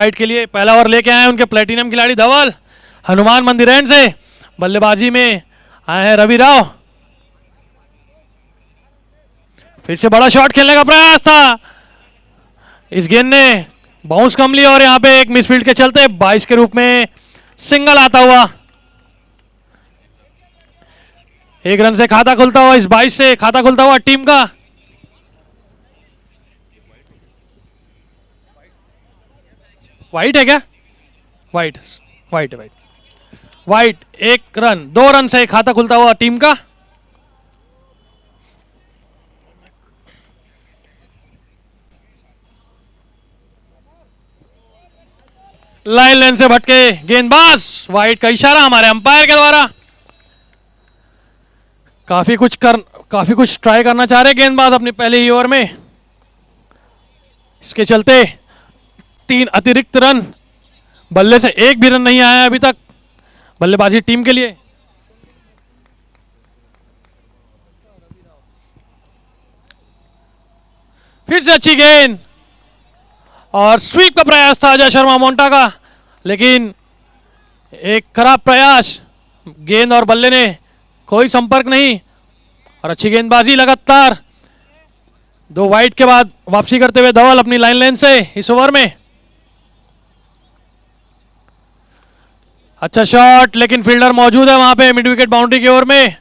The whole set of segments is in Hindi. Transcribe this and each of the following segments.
फाइट के लिए पहला ओवर लेके आए हैं उनके प्लेटिनम खिलाड़ी धवल हनुमान मंदिर एंड से। बल्लेबाजी में आए हैं रवि राव। फिर से बड़ा शॉट खेलने का प्रयास था, इस गेंद ने बाउंस कम लिया और यहां पे एक मिसफील्ड के चलते 22 के रूप में सिंगल आता हुआ। एक रन से खाता खुलता हुआ, इस 22 से खाता खुलता हुआ टीम का। वाइट है क्या? वाइट वाइट है, वाइट वाइट। एक रन, 2 रन से खाता खुलता हुआ टीम का। लाइन लेन से भटके गेंदबाज, वाइट का इशारा हमारे अंपायर के द्वारा। काफी कुछ ट्राई करना चाह रहे गेंदबाज अपनी पहले ही ओवर में। इसके चलते 3 अतिरिक्त रन, बल्ले से एक भी रन नहीं आया अभी तक बल्लेबाजी टीम के लिए। फिर से अच्छी गेंद और स्वीप का प्रयास था अजय शर्मा मोंटा का, लेकिन एक खराब प्रयास, गेंद और बल्ले ने कोई संपर्क नहीं। और अच्छी गेंदबाजी लगातार 2 वाइड के बाद वापसी करते हुए धवल अपनी लाइन लेन से इस ओवर में। अच्छा शॉट, लेकिन फील्डर मौजूद है वहां पे मिड विकेट बाउंड्री की ओर में।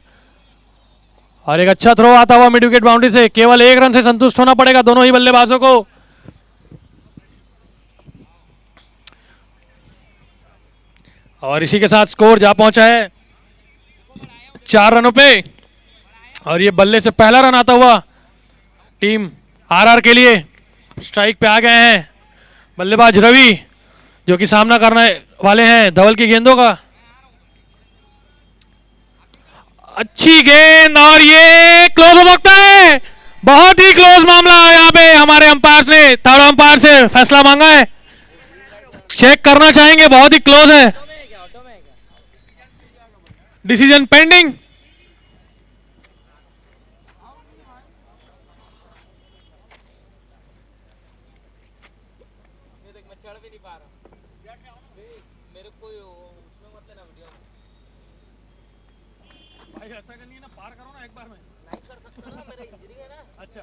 और एक अच्छा थ्रो आता हुआ मिड विकेट बाउंड्री से। केवल 1 रन से संतुष्ट होना पड़ेगा दोनों ही बल्लेबाजों को। और इसी के साथ स्कोर जा पहुंचा है 4 रनों पे। और ये बल्ले से पहला रन आता हुआ टीम आरआर के लिए। स्ट्राइक पे आ गए हैं बल्लेबाज रवि, जो कि सामना करने वाले हैं धवल की गेंदों का। अच्छी गेंद और ये क्लोज हो सकता है, बहुत ही क्लोज मामला। यहाँ पे हमारे अंपायर ने थर्ड अंपायर से फैसला मांगा है, चेक करना चाहेंगे, बहुत ही क्लोज है। Decision pending. ऐसा करनी है ना, पार करो ना एक बार में। नहीं कर सकता ना, मेरा इंजरी है ना। अच्छा,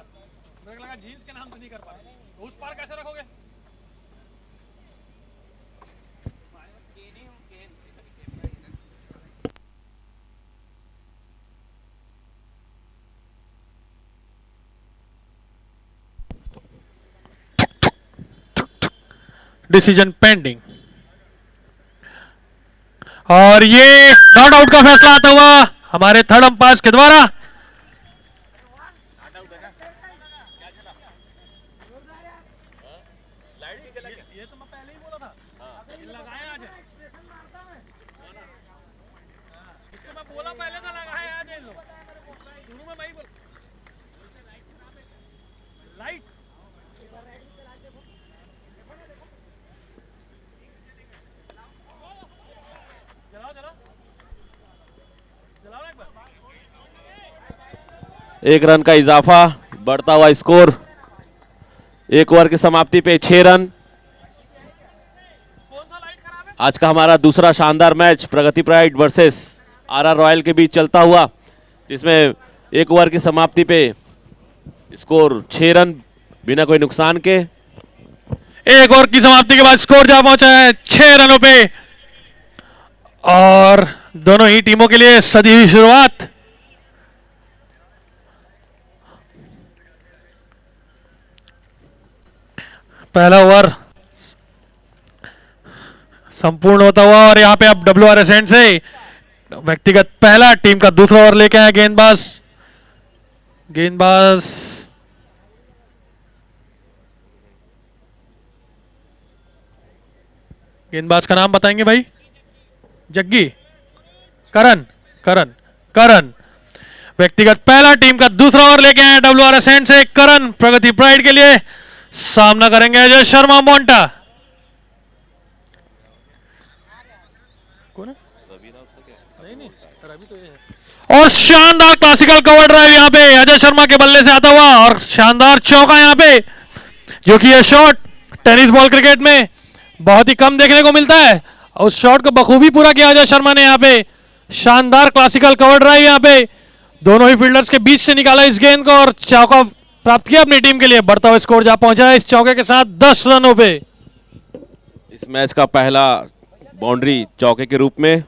मेरे को लगा जीन्स के नाम से नहीं कर पाए, तो उस पार कैसे रखोगे? Decision pending. और ये नॉट आउट का फैसला आता हुआ हमारे थर्ड अंपायर के द्वारा। ये तो मैं पहले ही बोला था, लगाया आज। इसको मैं बोला पहले था, लगाया आज इन लोग शुरू में। भाई बोल लाइट एक रन का इजाफा, बढ़ता हुआ स्कोर। 1 ओवर की समाप्ति पे 6 रन। आज का हमारा दूसरा शानदार मैच प्रगति प्राइड वर्सेस आरआर रॉयल के बीच चलता हुआ, जिसमें 1 ओवर की समाप्ति पे स्कोर 6 रन बिना कोई नुकसान के। 1 ओवर की समाप्ति के बाद स्कोर जा पहुंचा है 6 रनों पे। और दोनों ही टीमों के लिए सदी हुई शुरुआत। पहला ओवर संपूर्ण होता हुआ और यहां पे अब WRS एंड से व्यक्तिगत पहला, टीम का दूसरा ओवर लेके आए गेंदबाज। गेंदबाज का नाम बताएंगे भाई? जग्गी, करण करण करण। व्यक्तिगत पहला, टीम का दूसरा ओवर लेके आए WRS एंड से करण। प्रगति प्राइड के लिए सामना करेंगे अजय शर्मा मोंटा। कौन है? नहीं, रवि तो ये है। और शानदार क्लासिकल कवर ड्राइव यहाँ पे अजय शर्मा के बल्ले से आता हुआ और शानदार चौका यहाँ पे, जो कि ये शॉट टेनिस बॉल क्रिकेट में बहुत ही कम देखने को मिलता है। उस शॉट को बखूबी पूरा किया अजय शर्मा ने यहाँ पे। शानदार क्लासिकल कवर ड्राइव यहाँ पे दोनों ही फील्डर्स के बीच से निकाला इस गेंद को और चौका प्राप्त किया अपनी टीम के लिए। बढ़ता हुआ स्कोर जा पहुंचा है इस चौके के साथ 10 रनों पे। इस मैच का पहला बाउंड्री चौके के रूप में।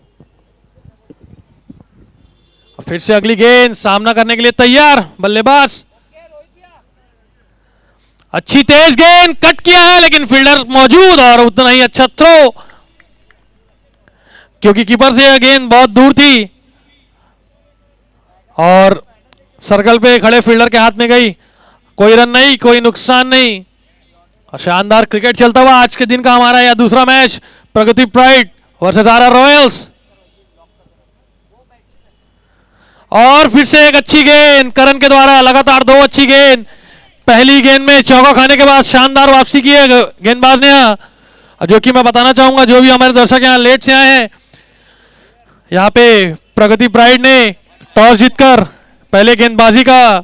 फिर से अगली गेंद सामना करने के लिए तैयार बल्लेबाज। अच्छी तेज गेंद कट किया है लेकिन फील्डर मौजूद और उतना ही अच्छा थ्रो, क्योंकि कीपर से यह गेंद बहुत दूर थी और सर्कल पे खड़े फील्डर के हाथ में गई। कोई रन नहीं, कोई नुकसान नहीं और शानदार क्रिकेट चलता हुआ आज के दिन का हमारा यह दूसरा मैच प्रगति प्राइड वर्सेस आरआर रॉयल्स। और फिर से एक अच्छी गेंद करण के द्वारा, लगातार 2 अच्छी गेंद। पहली गेंद में चौका खाने के बाद शानदार वापसी की है गेंदबाज ने यहाँ। जो कि मैं बताना चाहूंगा जो भी हमारे दर्शक यहाँ लेट से आए हैं, यहाँ पे प्रगति प्राइड ने टॉस जीतकर पहले गेंदबाजी का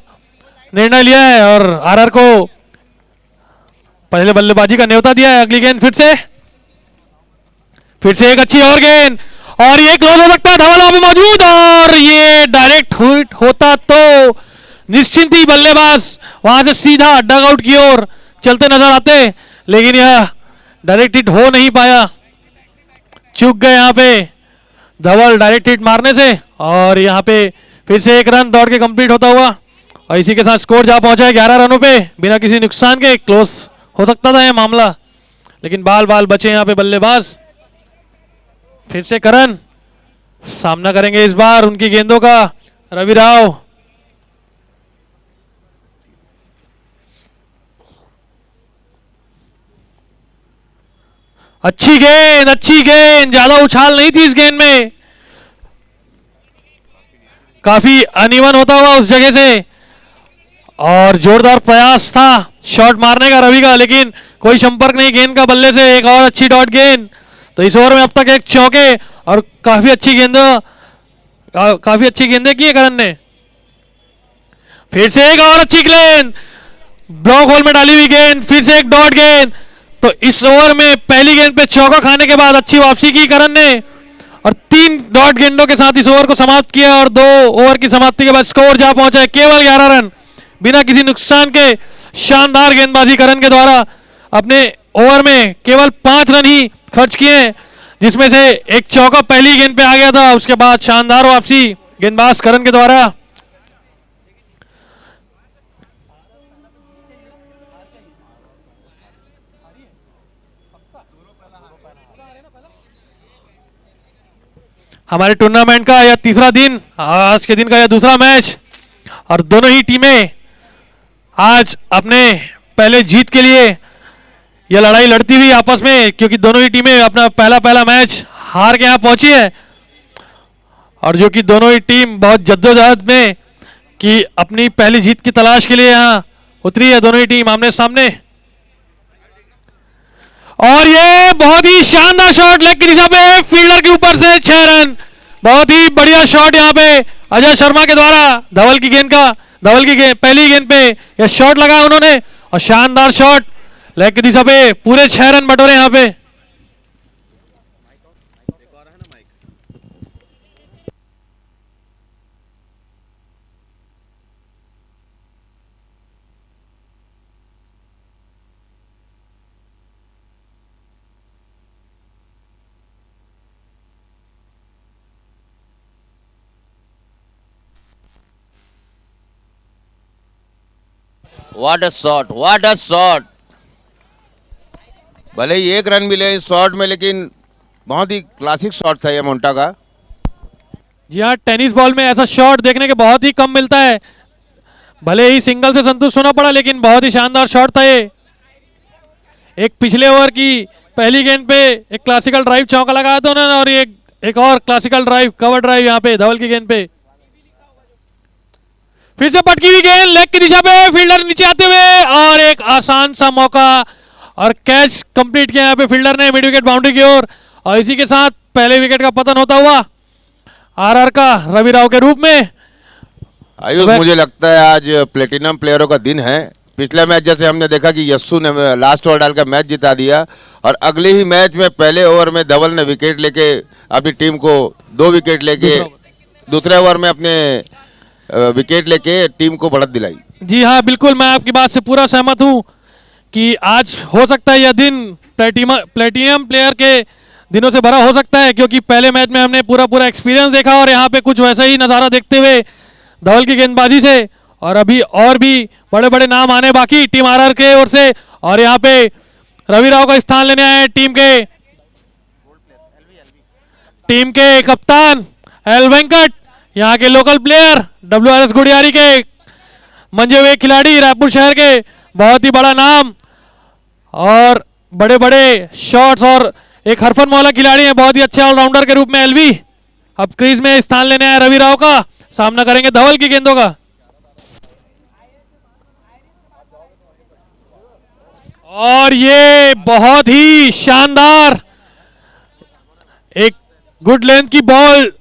निर्णय लिया है और आरआर को पहले बल्लेबाजी का न्योता दिया है। अगली गेंद फिर से एक अच्छी और गेंद और ये क्लोज हो सकता है। धवल वहां पे मौजूद और ये डायरेक्ट हिट होता तो निश्चिंत ही बल्लेबाज वहां से सीधा डग आउट की ओर चलते नजर आते, लेकिन यह डायरेक्ट हिट हो नहीं पाया। चूक गए यहाँ पे धवल डायरेक्ट हिट मारने से और यहाँ पे फिर से एक रन दौड़ के कंप्लीट होता हुआ और इसी के साथ स्कोर जा पहुंचा है 11 रनों पे बिना किसी नुकसान के। क्लोज हो सकता था यह मामला, लेकिन बाल बाल बचे यहाँ पे बल्लेबाज। फिर से करण सामना करेंगे इस बार उनकी गेंदों का रवि राव। अच्छी गेंद, ज्यादा उछाल नहीं थी इस गेंद में, काफी अनइवन होता हुआ उस जगह से और जोरदार प्रयास था शॉट मारने का रवि का, लेकिन कोई संपर्क नहीं गेंद का बल्ले से। एक और अच्छी डॉट गेंद, तो इस ओवर में अब तक एक चौके और काफी अच्छी गेंदें की है करण ने। फिर से एक और अच्छी गेंद, ब्लॉक होल में डाली हुई गेंद, फिर से एक डॉट गेंद। तो इस ओवर में पहली गेंद पे चौका खाने के बाद अच्छी वापसी की करण ने और 3 डॉट गेंदों के साथ इस ओवर को समाप्त किया और 2 ओवर की समाप्ति के बाद स्कोर जा पहुंचा है केवल 11 रन बिना किसी नुकसान के। शानदार गेंदबाजी करण के द्वारा अपने ओवर में केवल 5 रन ही खर्च किए, जिसमें से एक चौका पहली गेंद पे आ गया था। उसके बाद शानदार वापसी गेंदबाज करण के द्वारा। हमारे टूर्नामेंट का यह तीसरा दिन, आज के दिन का यह दूसरा मैच और दोनों ही टीमें आज अपने पहले जीत के लिए यह लड़ाई लड़ती हुई आपस में, क्योंकि दोनों ही टीमें अपना पहला मैच हार के यहाँ पहुंची है और जो कि दोनों ही टीम बहुत जद्दोजहद में कि अपनी पहली जीत की तलाश के लिए यहाँ उतरी है दोनों ही टीम आमने सामने। और ये बहुत ही शानदार शॉट लेग की दिशा पे फील्डर के ऊपर से 6 रन। बहुत ही बढ़िया शॉट यहाँ पे अजय शर्मा के द्वारा धवल की पहली गेंद पे यह शॉट लगाया उन्होंने और शानदार शॉट लेग की दिशा पे पूरे 6 रन बटोरे यहाँ पे। What a shot. भले ही 1 रन मिले इस शॉट में, लेकिन बहुत ही क्लासिक शॉट था ये मोंटा का। जी हाँ, टेनिस बॉल में ऐसा शॉट देखने के बहुत ही कम मिलता है। भले ही सिंगल से संतुष्ट होना पड़ा, लेकिन बहुत ही शानदार शॉट था ये। एक पिछले ओवर की पहली गेंद पे एक क्लासिकल ड्राइव चौका लगाया था उन्होंने और एक और क्लासिकल ड्राइव कवर ड्राइव यहाँ पे धवल की गेंद पे। फिर से पटकी हुई गेंद लेग की दिशा पे, फील्डर नीचे आते हुए और एक आसान सा मौका और कैच कंप्लीट किया यहाँ पे फील्डर ने मिड विकेट बाउंड्री की ओर और इसी के साथ पहले विकेट का पतन होता हुआ आरआर का रवि राव के रूप में। आयुष, मुझे लगता है आज प्लेटिनम प्लेयरों का दिन है। पिछले मैच जैसे हमने देखा कि यस्सु ने लास्ट ओवर डाल कर मैच जिता दिया, और अगले ही मैच में पहले ओवर में धवल ने विकेट लेके अपनी टीम को 2 विकेट लेके दूसरे ओवर में अपने विकेट लेके टीम को बढ़त दिलाई। जी हाँ, बिल्कुल मैं आपकी बात से पूरा सहमत हूँ कि आज हो सकता है यह दिन प्लेटिनियम प्लेयर के दिनों से भरा हो सकता है, क्योंकि पहले मैच में हमने पूरा पूरा एक्सपीरियंस देखा और यहाँ पे कुछ वैसा ही नज़ारा देखते हुए धवल की गेंदबाजी से, और अभी और भी बड़े बड़े नाम आने बाकी टीम आरआर के ओर से। और यहाँ पे रवि राव का स्थान लेने आए टीम के कप्तान एल वेंकट, यहाँ के लोकल प्लेयर WRS गुड़ियारी के मंजे हुए खिलाड़ी, रायपुर शहर के बहुत ही बड़ा नाम और बड़े बड़े शॉट्स और एक हरफन मौला खिलाड़ी हैं, बहुत ही अच्छे ऑलराउंडर के रूप में एलवी। अब क्रीज में स्थान लेने आए रवि राव का, सामना करेंगे धवल की गेंदों का। और ये बहुत ही शानदार एक गुड लेंथ की बॉल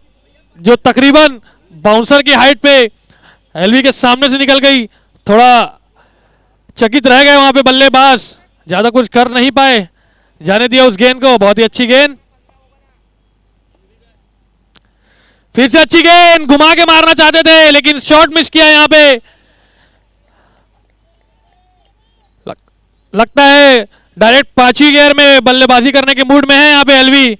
जो तकरीबन बाउंसर की हाइट पे एलवी के सामने से निकल गई। थोड़ा चकित रह गए वहां पे बल्लेबाज, ज्यादा कुछ कर नहीं पाए, जाने दिया उस गेंद को। बहुत ही अच्छी गेंद, फिर से अच्छी गेंद, घुमा के मारना चाहते थे लेकिन शॉट मिस किया। यहां पे लगता है डायरेक्ट 5वीं गियर में बल्लेबाजी करने के मूड में है यहां पे एलवी।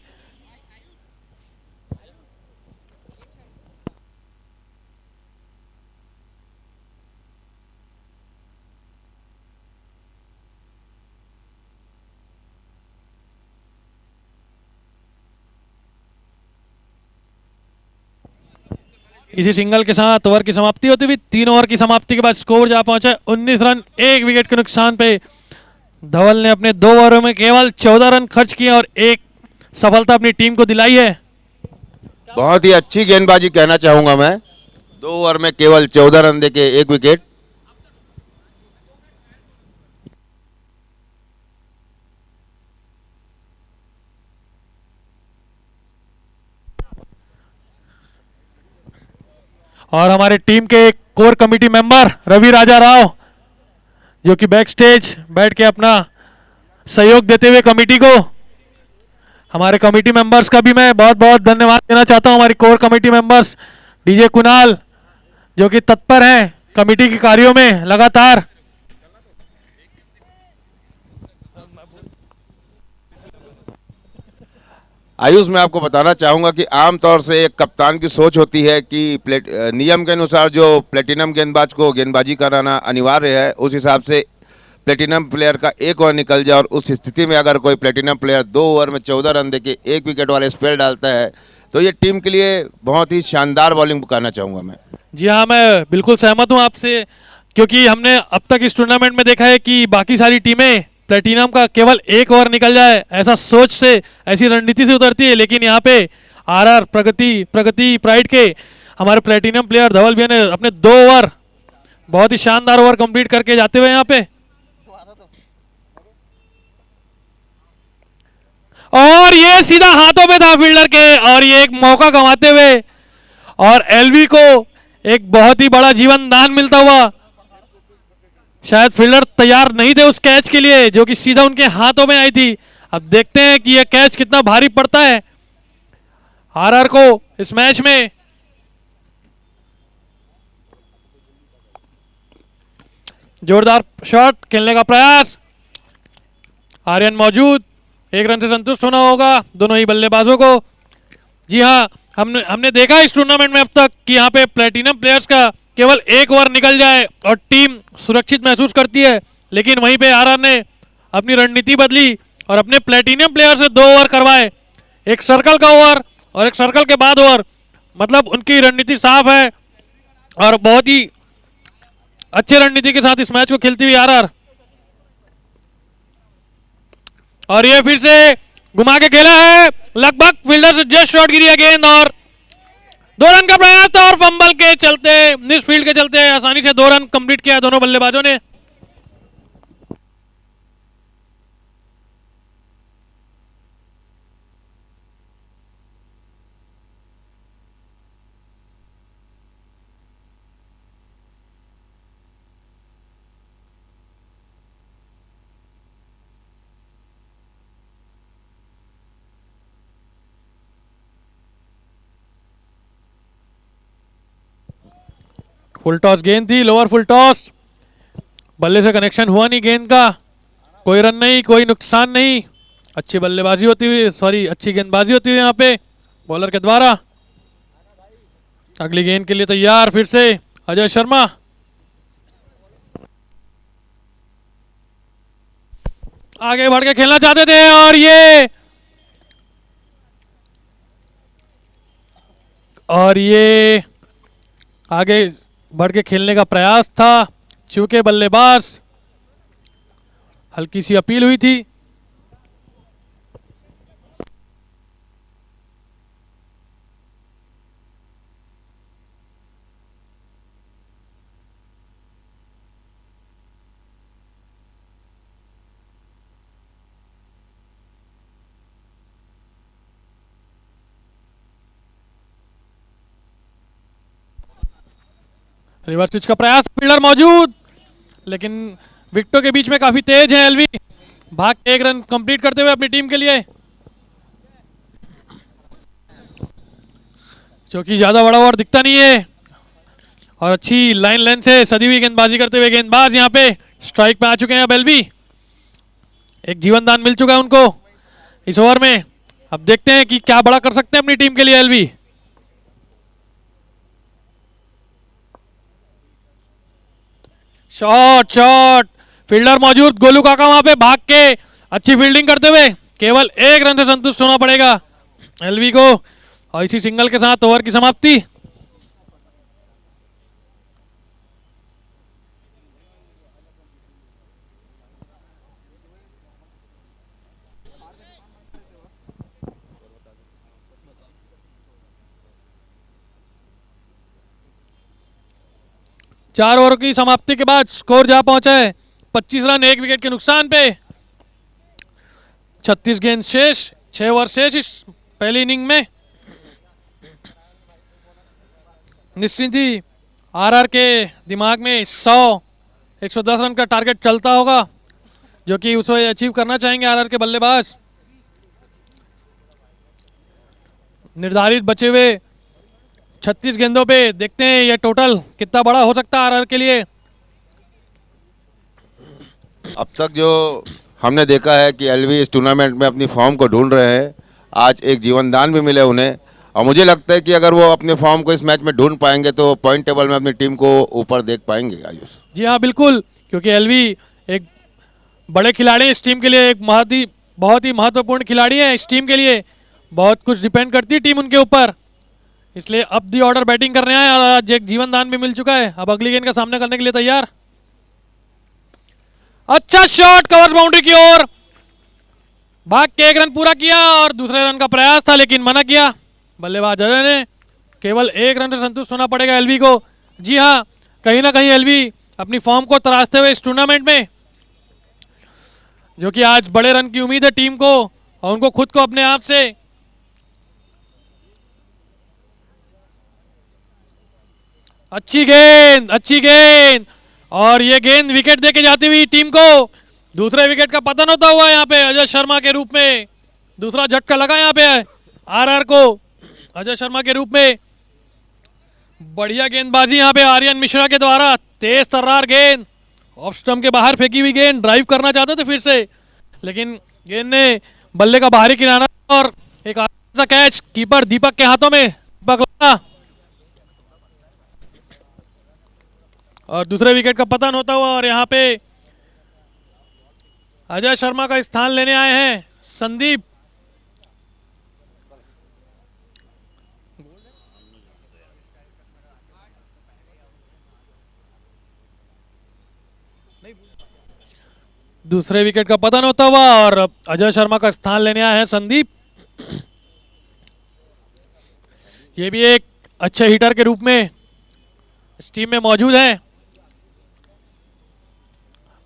इसी सिंगल के साथ ओवर की समाप्ति होती हुई 3 ओवर की समाप्ति के बाद स्कोर जा पहुंचा 19 रन 1 विकेट के नुकसान पे। धवल ने अपने 2 ओवरों में केवल 14 रन खर्च किए और एक सफलता अपनी टीम को दिलाई है। बहुत ही अच्छी गेंदबाजी कहना चाहूंगा मैं, 2 ओवर में केवल 14 रन देके 1 विकेट। और हमारे टीम के एक कोर कमेटी मेंबर रवि राजा राव, जो कि बैक स्टेज बैठ के अपना सहयोग देते हुए कमेटी को, हमारे कमेटी मेंबर्स का भी मैं बहुत बहुत धन्यवाद देना चाहता हूं। हमारी core committee members DJ Kunal, जो कि तत्पर हैं कमेटी के कार्यों में लगातार। आयुष, मैं आपको बताना चाहूंगा कि आमतौर से एक कप्तान की सोच होती है कि नियम के अनुसार जो प्लेटिनम गेंदबाज को गेंदबाजी कराना अनिवार्य है, उस हिसाब से प्लेटिनम प्लेयर का 1 ओवर निकल जाए, और उस स्थिति में अगर कोई प्लेटिनम प्लेयर 2 ओवर में 14 रन देके 1 विकेट वाले स्पेल डालता है तो ये टीम के लिए बहुत ही शानदार बॉलिंग कहना चाहूँगा मैं। जी हाँ, मैं बिल्कुल सहमत हूँ आपसे, क्योंकि हमने अब तक इस टूर्नामेंट में देखा है कि बाकी सारी टीमें प्लेटिनम का केवल 1 ओवर निकल जाए ऐसा सोच से, ऐसी रणनीति से उतरती है, लेकिन यहाँ पे आरआर प्रगति प्राइड के हमारे प्लेटिनम प्लेयर धवल भैया ने अपने 2 ओवर बहुत ही शानदार ओवर कंप्लीट करके जाते हुए यहाँ पे, और ये सीधा हाथों में था फील्डर के, और ये एक मौका गंवाते हुए और एलवी को एक बहुत ही बड़ा जीवन दान मिलता हुआ। शायद फील्डर तैयार नहीं थे उस कैच के लिए जो कि सीधा उनके हाथों में आई थी। अब देखते हैं कि यह कैच कितना भारी पड़ता है आरआर को इस मैच में। जोरदार शॉट खेलने का प्रयास, आर्यन मौजूद, 1 रन से संतुष्ट होना होगा दोनों ही बल्लेबाजों को। जी हाँ, हमने देखा इस टूर्नामेंट में अब तक कि यहाँ पे प्लेटिनम प्लेयर्स का केवल 1 ओवर निकल जाए और टीम सुरक्षित महसूस करती है, लेकिन वहीं पे आरआर ने अपनी रणनीति बदली और अपने प्लेटिनम प्लेयर से 2 ओवर करवाए, एक सर्कल का ओवर और एक सर्कल के बाद ओवर। मतलब उनकी रणनीति साफ है और बहुत ही अच्छे रणनीति के साथ इस मैच को खेलती हुई आरआर। और ये फिर से घुमा के खेला है, लगभग फील्डर से जस्ट शॉट गिरी है गेंद, और 2 रन का प्रयास था और फंबल के चलते, मिस फील्ड के चलते आसानी से 2 रन कंप्लीट किया दोनों बल्लेबाजों ने। फुल टॉस गेंद थी, लोअर फुल टॉस, बल्ले से कनेक्शन हुआ नहीं गेंद का, कोई रन नहीं, कोई नुकसान नहीं। अच्छी बल्लेबाजी होती हुई, सॉरी अच्छी गेंदबाजी होती हुई यहाँ पे बॉलर के द्वारा। अगली गेंद के लिए तैयार फिर से अजय शर्मा। आगे बढ़ के खेलना चाहते थे और ये आगे बढ़ के खेलने का प्रयास था, चूंकि बल्लेबाज हल्की सी अपील हुई थी। रिवर्स स्विच का प्रयास, फील्डर मौजूद, लेकिन विकेटों के बीच में काफी तेज है एलवी, भाग के 1 रन कंप्लीट करते हुए अपनी टीम के लिए, जो कि ज्यादा बड़ा ओवर दिखता नहीं है। और अच्छी लाइन लेंथ से सदी हुई गेंदबाजी करते हुए गेंदबाज यहाँ पे स्ट्राइक पे आ चुके हैं अब एलवी। एक जीवन दान मिल चुका है उनको इस ओवर में। अब देखते हैं कि क्या बड़ा कर सकते हैं अपनी टीम के लिए एलवी। शॉट शॉट, फील्डर मौजूद, गोलू काका वहां पे भाग के अच्छी फील्डिंग करते हुए केवल 1 रन से संतुष्ट होना पड़ेगा एलवी को, और इसी सिंगल के साथ ओवर की समाप्ति। चार ओवर की समाप्ति के बाद स्कोर जा पहुंचा है 25 रन 1 विकेट के नुकसान पे। 36 गेंद शेष, 6 ओवर शेष इस पहली इनिंग में। निश्चित ही आरआर के दिमाग में 110 रन का टारगेट चलता होगा, जो कि उसे अचीव करना चाहेंगे आरआर के बल्लेबाज। निर्धारित बचे हुए 36 गेंदों पे देखते हैं ये टोटल कितना बड़ा हो सकता है आरआर के लिए। अब तक जो हमने देखा है कि एलवी इस टूर्नामेंट में अपनी फॉर्म को ढूंढ रहे हैं। आज एक जीवन दान भी मिले उन्हें, और मुझे लगता है कि अगर वो अपने फॉर्म को इस मैच में ढूंढ पाएंगे तो पॉइंट टेबल में अपनी टीम को ऊपर देख पाएंगे। आयुष जी हाँ बिल्कुल, क्योंकि एलवी एक बड़े खिलाड़ी हैं इस टीम के लिए, एक बहुत ही महत्वपूर्ण खिलाड़ी है इस टीम के लिए। बहुत कुछ डिपेंड करती है टीम उनके ऊपर, इसलिए अब दी ऑर्डर बैटिंग कर रहे हैं और आज एक जीवन दान भी मिल चुका है। अब अगली गेंद का सामना करने के लिए तैयार। अच्छा शॉट, कवर बाउंड्री की ओर, भाग के 1 रन पूरा किया और दूसरे रन का प्रयास था लेकिन मना किया बल्लेबाज अजय ने। केवल 1 रन से संतुष्ट होना पड़ेगा एलवी को। जी हाँ, कहीं ना कहीं एलवी अपनी फॉर्म को तराशते हुए इस टूर्नामेंट में, जो कि आज बड़े रन की उम्मीद है टीम को और उनको खुद को अपने आप से। अच्छी गेंद और ये गेंद विकेट देके जाती हुई टीम को दूसरे विकेट का पतन होता हुआ यहाँ पे अजय शर्मा के रूप में दूसरा झटका लगा यहाँ पे आरआर को। अजय शर्मा के रूप में बढ़िया गेंदबाजी यहाँ पे आर्यन मिश्रा के द्वारा, तेज तर्रार गेंद, ऑफ स्टंप के बाहर फेंकी हुई गेंद, ड्राइव करना चाहते थे फिर से, लेकिन गेंद ने बल्ले का बाहरी किनारा और एक सा कैच कीपर दीपक के हाथों में पकड़ा और दूसरे विकेट का पतन होता हुआ। और यहाँ पे अजय शर्मा का स्थान लेने आए हैं संदीप। दूसरे विकेट का पतन होता हुआ और अजय शर्मा का स्थान लेने आए हैं संदीप। ये भी एक अच्छे हिटर के रूप में इस टीम में मौजूद हैं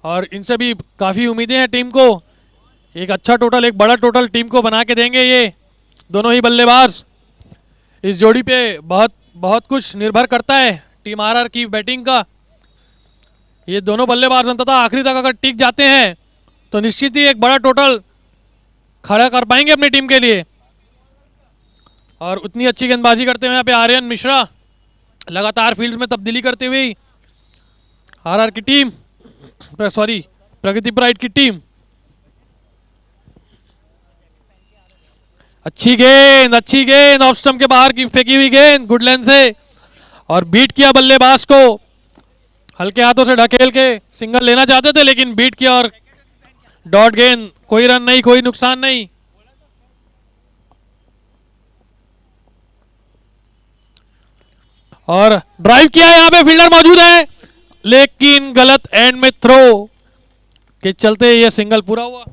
और इनसे भी काफ़ी उम्मीदें हैं टीम को। एक अच्छा टोटल, एक बड़ा टोटल टीम को बना के देंगे ये दोनों ही बल्लेबाज। इस जोड़ी पे बहुत कुछ निर्भर करता है टीम आरआर की बैटिंग का। ये दोनों बल्लेबाज अंततः आखिरी तक अगर टिक जाते हैं तो निश्चित ही एक बड़ा टोटल खड़ा कर पाएंगे अपनी टीम के लिए। और उतनी अच्छी गेंदबाजी करते हैं यहाँ पे आर्यन मिश्रा लगातार फील्ड में तब्दीली करते हुए आरआर की टीम, सॉरी प्रगति प्राइड की टीम। अच्छी गेंद ऑफ स्टंप के बाहर की फेंकी हुई गेंद गुड लेंथ से, और बीट किया बल्लेबाज को। हल्के हाथों से ढकेल के सिंगल लेना चाहते थे लेकिन बीट किया और डॉट गेंद, कोई रन नहीं, कोई नुकसान नहीं। और ड्राइव किया, यहां पे फील्डर मौजूद है लेकिन गलत एंड में थ्रो के चलते ये सिंगल पूरा हुआ।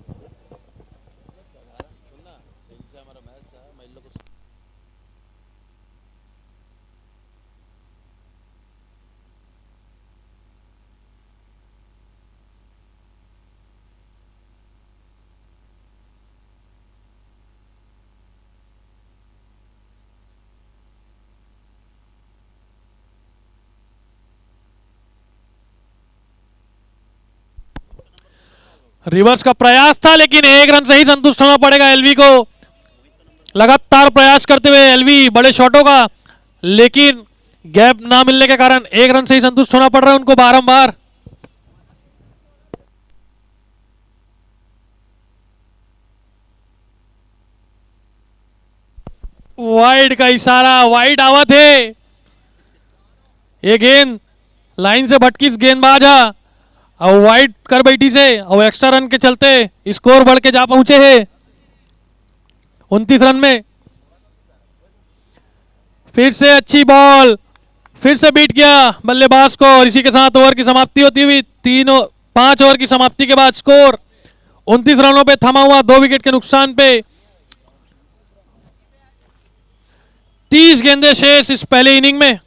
रिवर्स का प्रयास था लेकिन एक रन से ही संतुष्ट होना पड़ेगा एलवी को। लगातार प्रयास करते हुए एलवी बड़े शॉटों का, लेकिन गैप ना मिलने के कारण एक रन से ही संतुष्ट होना पड़ रहा है उनको बारंबार। वाइड का इशारा, वाइड आवत है। ये गेंद लाइन से भटकी गेंदबाज है और वाइड कर बैठी से, और एक्स्ट्रा रन के चलते स्कोर बढ़ के जा पहुंचे हैं 29 रन में। फिर से अच्छी बॉल, फिर से बीट किया बल्लेबाज को, और इसी के साथ ओवर की समाप्ति होती हुई 5 ओवर की समाप्ति के बाद स्कोर 29 रनों पे थमा हुआ, 2 विकेट के नुकसान पे। 30 गेंदें शेष इस पहले इनिंग में।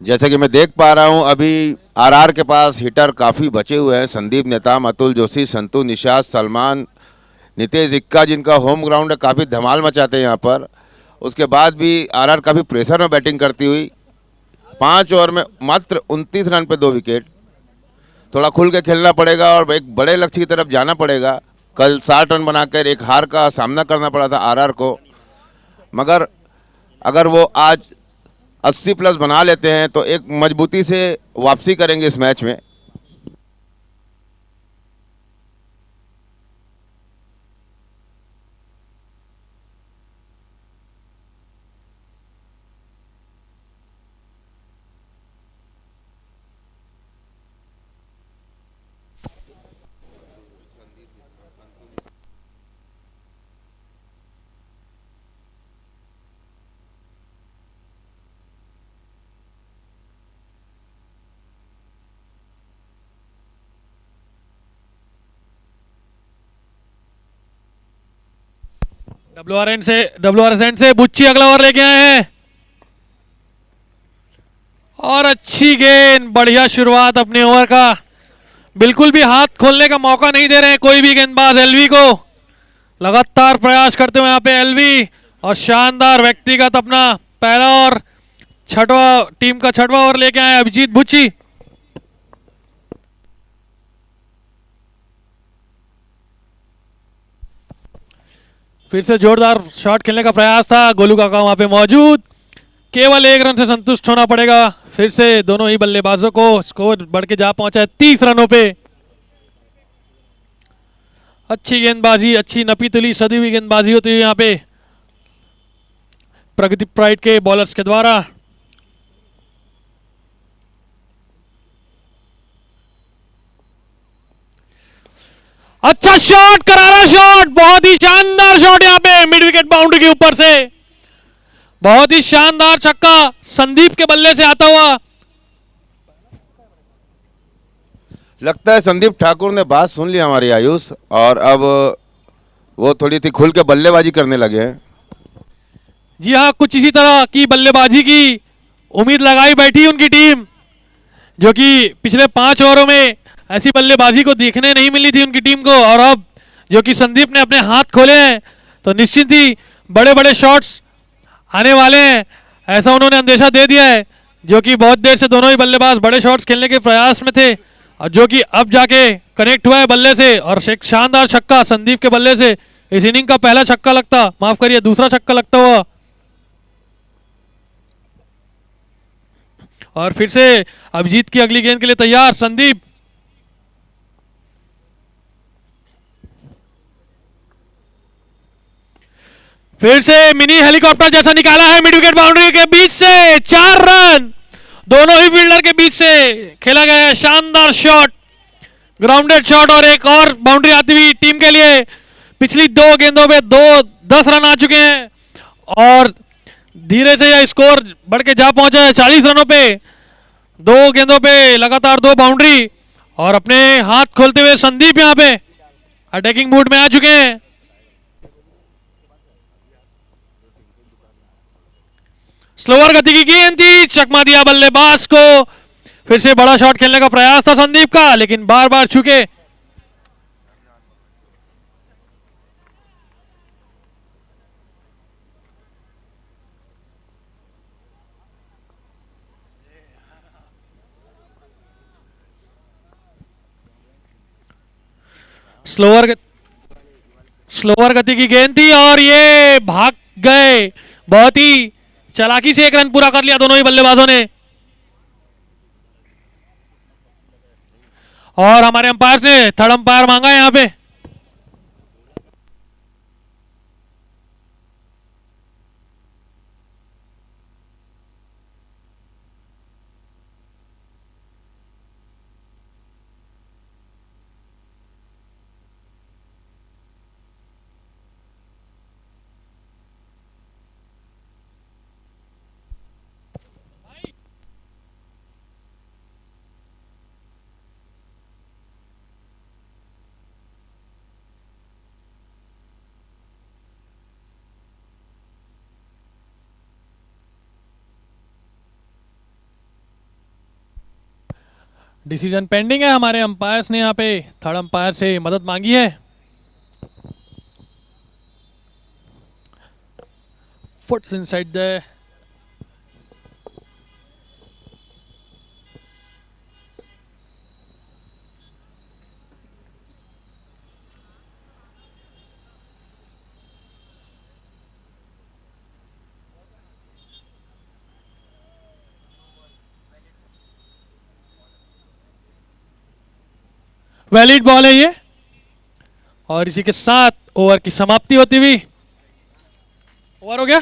जैसे कि मैं देख पा रहा हूं अभी आरआर के पास हिटर काफ़ी बचे हुए हैं। संदीप नेताम, अतुल जोशी, संतू निषाद, सलमान, नितेश इक्का, जिनका होम ग्राउंड है, काफ़ी धमाल मचाते हैं यहाँ पर। उसके बाद भी आरआर काफ़ी प्रेशर में बैटिंग करती हुई 5 ओवर में मात्र 29 रन पे 2 विकेट। थोड़ा खुल के खेलना पड़ेगा और एक बड़े लक्ष्य की तरफ जाना पड़ेगा। कल 60 रन बनाकर एक हार का सामना करना पड़ा था आरआर को, मगर अगर वो आज 80 प्लस बना लेते हैं तो एक मजबूती से वापसी करेंगे इस मैच में। WRSN से बुच्ची अगला ओवर लेके आए हैं, और अच्छी गेंद, बढ़िया शुरुआत अपने ओवर का। बिल्कुल भी हाथ खोलने का मौका नहीं दे रहे हैं कोई भी गेंदबाज एलवी को। लगातार प्रयास करते हुए यहाँ पे एलवी, और शानदार व्यक्तिगत अपना पहला और टीम का छठवां ओवर लेके आए अभिजीत बुच्ची। फिर से जोरदार शॉट खेलने का प्रयास था, गोलू काका वहां पे मौजूद। केवल 1 रन से संतुष्ट होना पड़ेगा। फिर से दोनों ही बल्लेबाजों को स्कोर बढ़ के जा पहुंचा है 30 रनों पे। अच्छी गेंदबाजी, अच्छी नपी तुली सदी हुई गेंदबाजी होती है यहाँ पे प्रगति प्राइड के बॉलर्स के द्वारा। अच्छा शॉट, करारा शॉट, बहुत ही शानदार शॉट यहाँ पे मिड विकेट बाउंड्री के ऊपर से। बहुत ही शानदार छक्का संदीप के बल्ले से आता हुआ। लगता है संदीप ठाकुर ने बात सुन ली हमारी आयुष, और अब वो थोड़ी सी खुल के बल्लेबाजी करने लगे हैं। जी हाँ, कुछ इसी तरह की बल्लेबाजी की उम्मीद लगाई बैठी उनकी टीम, जो कि पिछले 5 ओवरों में ऐसी बल्लेबाजी को देखने नहीं मिली थी उनकी टीम को। और अब जो कि संदीप ने अपने हाथ खोले हैं तो निश्चित ही बड़े बड़े शॉट्स आने वाले हैं, ऐसा उन्होंने अंदेशा दे दिया है। जो कि बहुत देर से दोनों ही बल्लेबाज बड़े शॉट्स खेलने के प्रयास में थे, और जो कि अब जाके कनेक्ट हुआ है बल्ले से, और एक शानदार छक्का संदीप के बल्ले से। इस इनिंग का पहला छक्का लगता, माफ करिए दूसरा छक्का लगता हुआ। और फिर से अभिजीत की अगली गेंद के लिए तैयार संदीप। फिर से मिनी हेलीकॉप्टर जैसा निकाला है मिड विकेट बाउंड्री के बीच से 4 रन, दोनों ही फील्डर के बीच से खेला गया है शानदार शॉट, ग्राउंडेड शॉट और एक और बाउंड्री आती हुई टीम के लिए। पिछली 2 गेंदों पे 10 रन आ चुके हैं और धीरे से यह स्कोर बढ़ के जा पहुंचा है 40 रनों पे। 2 गेंदों पे लगातार 2 बाउंड्री और अपने हाथ खोलते हुए संदीप यहां पे अटैकिंग मूड में आ चुके हैं। स्लोअर गति की गेंद थी, चकमा दिया बल्लेबाज को। फिर से बड़ा शॉट खेलने का प्रयास था संदीप का, लेकिन बार बार चूके। स्लोअर गति की गेंद थी और ये भाग गए। बहुत ही चालाकी से 1 रन पूरा कर लिया दोनों ही बल्लेबाजों ने। और हमारे अंपायर ने थर्ड अंपायर मांगा है यहां पे। डिसीजन पेंडिंग है, हमारे अंपायर्स ने यहाँ पे थर्ड अंपायर से मदद मांगी है। Foots inside the valid ball है ये और इसी के साथ ओवर की समाप्ति होती हुई। ओवर हो गया।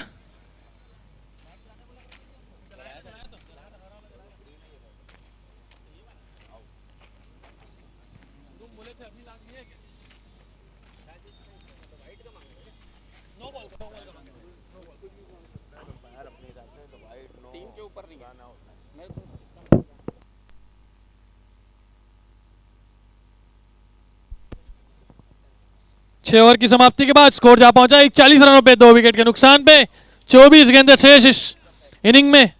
छह ओवर की समाप्ति के बाद स्कोर जा पहुंचा 41 रनों पे 2 विकेट के नुकसान पे। 24 गेंदें शेष इस इनिंग में।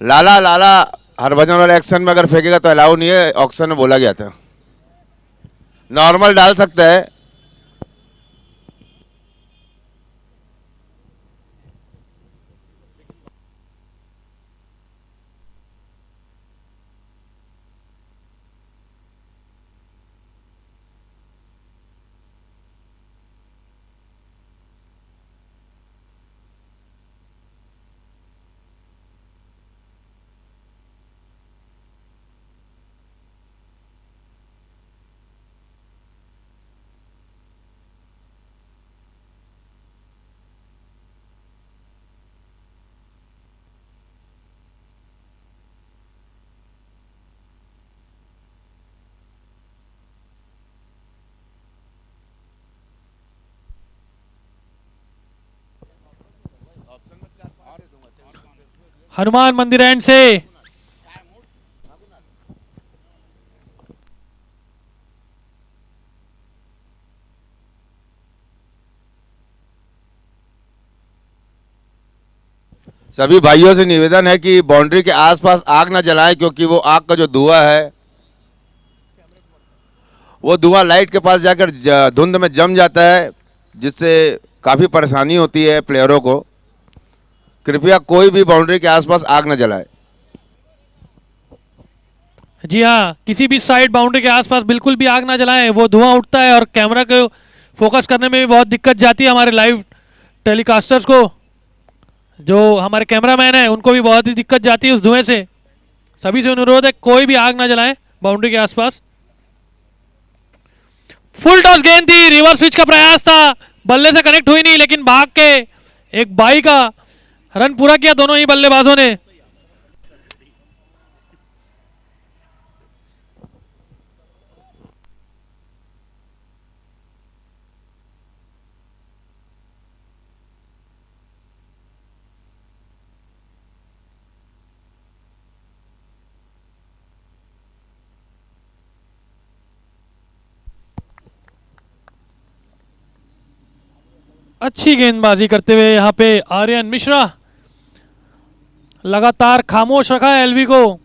लाला लाला हरभजन वाले एक्शन में अगर फेंकेगा तो अलाउ नहीं है, ऑक्शन में बोला गया था। नॉर्मल डाल सकता है। हनुमान मंदिर एंड से सभी भाइयों से निवेदन है कि बाउंड्री के आसपास आग ना जलाएं, क्योंकि वो आग का जो धुआं है वो धुआं लाइट के पास जाकर धुंध में जम जाता है, जिससे काफ़ी परेशानी होती है प्लेयरों को। कृपया कोई भी बाउंड्री के आसपास आग न जलाए। जी हाँ, किसी भी साइड बाउंड्री के आसपास बिल्कुल भी आग ना जलाएं, वो धुआं उठता है और कैमरा को फोकस करने में भी बहुत दिक्कत जाती है हमारे लाइव टेलीकास्टर्स को। जो हमारे कैमरामैन हैं उनको भी बहुत ही दिक्कत जाती है उस धुएं से। सभी से अनुरोध है कोई भी आग ना जलाएं बाउंड्री के आसपास। फुल टॉस गेंद थी, रिवर्स स्विच का प्रयास था, बल्ले से कनेक्ट हुई नहीं, लेकिन भाग के एक बाई का रन पूरा किया दोनों ही बल्लेबाजों ने। अच्छी गेंदबाजी करते हुए यहाँ पे आर्यन मिश्रा लगातार खामोश रखा है एलवी को,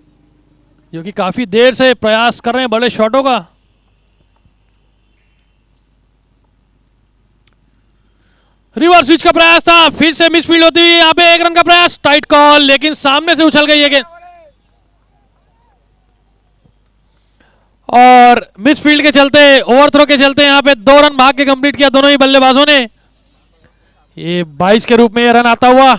जो कि काफी देर से प्रयास कर रहे हैं बड़े शॉटों का। रिवर्स स्विच का प्रयास था, फिर से मिसफील्ड होती हुई यहाँ पे एक रन का प्रयास, टाइट कॉल, लेकिन सामने से उछल गई है गेंद और मिसफील्ड के चलते, ओवरथ्रो के चलते यहाँ पे 2 रन भाग के कंप्लीट किया दोनों ही बल्लेबाजों ने। ये 22 के रूप में यह रन आता हुआ,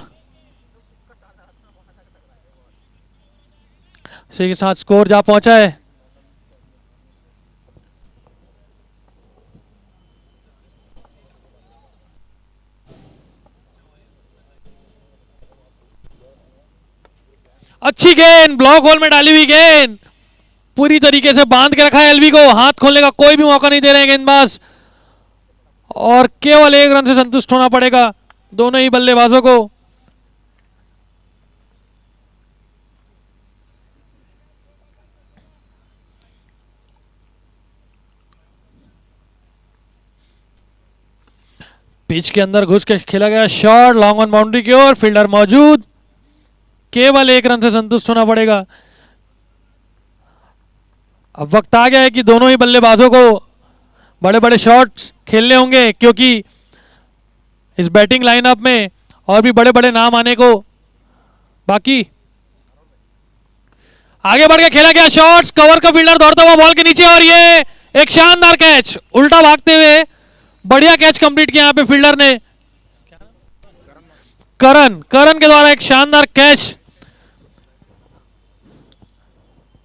इसी के साथ स्कोर जा पहुंचा है। अच्छी गेंद, ब्लॉक होल में डाली हुई गेंद, पूरी तरीके से बांध के रखा है एलवी को, हाथ खोलने का कोई भी मौका नहीं दे रहे हैं गेंदबाज, और केवल 1 रन से संतुष्ट होना पड़ेगा दोनों ही बल्लेबाजों को। पिच के अंदर घुस के खेला गया शॉट, लॉन्ग ऑन बाउंड्री की ओर, फील्डर मौजूद, केवल 1 रन से संतुष्ट होना पड़ेगा। अब वक्त आ गया है कि दोनों ही बल्लेबाजों को बड़े बड़े शॉट्स खेलने होंगे, क्योंकि इस बैटिंग लाइनअप में और भी बड़े बड़े नाम आने को बाकी। आगे बढ़ के खेला गया शॉट्स, कवर का फील्डर दौड़ता हुआ बॉल के नीचे, और ये एक शानदार कैच, उल्टा भागते हुए बढ़िया कैच कंप्लीट किया यहाँ पे फील्डर ने, करण के द्वारा एक शानदार कैच,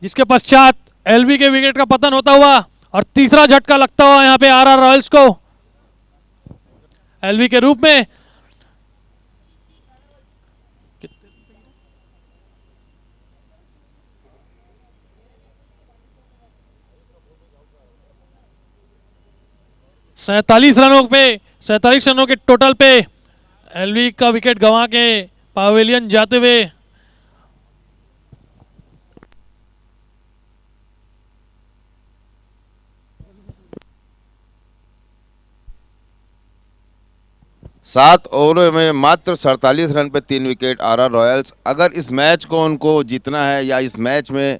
जिसके पश्चात एलवी के विकेट का पतन होता हुआ और तीसरा झटका लगता हुआ यहाँ पे आरआर रॉयल्स को एलवी के रूप में। सैतालीस रनों के टोटल पे एलवी का विकेट गंवा के पावेलियन जाते हुए सात ओवरों में मात्र 47 रन पे 3 विकेट आरआर रॉयल्स। अगर इस मैच को उनको जीतना है या इस मैच में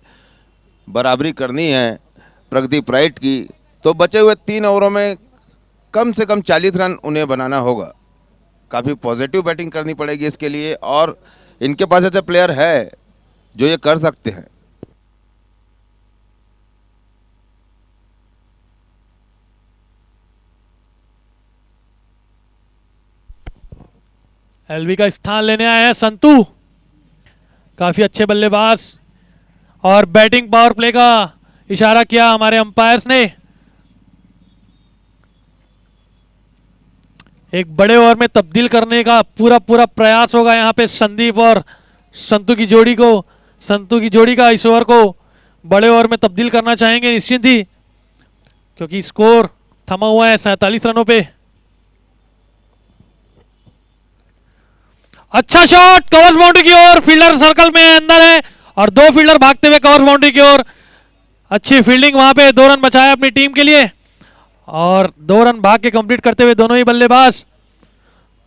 बराबरी करनी है प्रगति प्राइड की, तो बचे हुए 3 ओवरों में कम से कम 40 रन उन्हें बनाना होगा। काफ़ी पॉजिटिव बैटिंग करनी पड़ेगी इसके लिए, और इनके पास ऐसे प्लेयर है जो ये कर सकते हैं। एलवी का स्थान लेने आए हैं संतू, काफी अच्छे बल्लेबाज, और बैटिंग पावर प्ले का इशारा किया हमारे अंपायर्स ने। एक बड़े ओवर में तब्दील करने का पूरा प्रयास होगा यहाँ पे संदीप और संतू की जोड़ी को। संतू की जोड़ी का इस ओवर को बड़े ओवर में तब्दील करना चाहेंगे निश्चित ही, क्योंकि स्कोर थमा हुआ है 47 रनों पे। अच्छा शॉट, कवर्स बाउंड्री की ओर, फील्डर सर्कल में अंदर है और 2 फील्डर भागते हुए कवर्स बाउंड्री की ओर। अच्छी फील्डिंग वहां पे, 2 रन बचाया अपनी टीम के लिए, और 2 रन भाग के कंप्लीट करते हुए दोनों ही बल्लेबाज।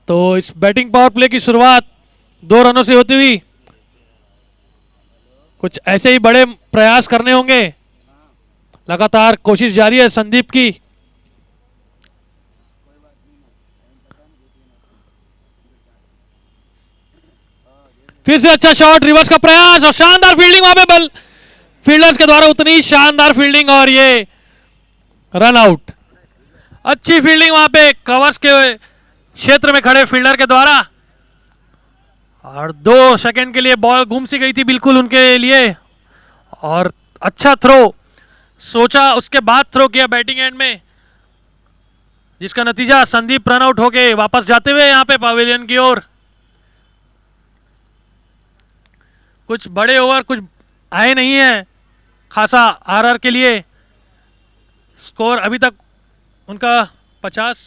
तो इस बैटिंग पावर प्ले की शुरुआत 2 रनों से होती हुई कुछ ऐसे ही बड़े प्रयास करने होंगे। लगातार कोशिश जारी है संदीप की। फिर से अच्छा शॉट, रिवर्स का प्रयास और शानदार फील्डिंग वहां पे बल फील्डर्स के द्वारा, उतनी शानदार फील्डिंग और ये रन आउट। अच्छी फील्डिंग वहां पे कवर्स के क्षेत्र में खड़े फील्डर के द्वारा, और 2 सेकंड के लिए बॉल घूम सी गई थी बिल्कुल उनके लिए। और अच्छा थ्रो, सोचा उसके बाद थ्रो किया बैटिंग एंड में, जिसका नतीजा संदीप रन आउट होके वापस जाते हुए यहां पे पवेलियन की ओर। कुछ बड़े ओवर कुछ आए नहीं है खासा आरआर के लिए। स्कोर अभी तक उनका 50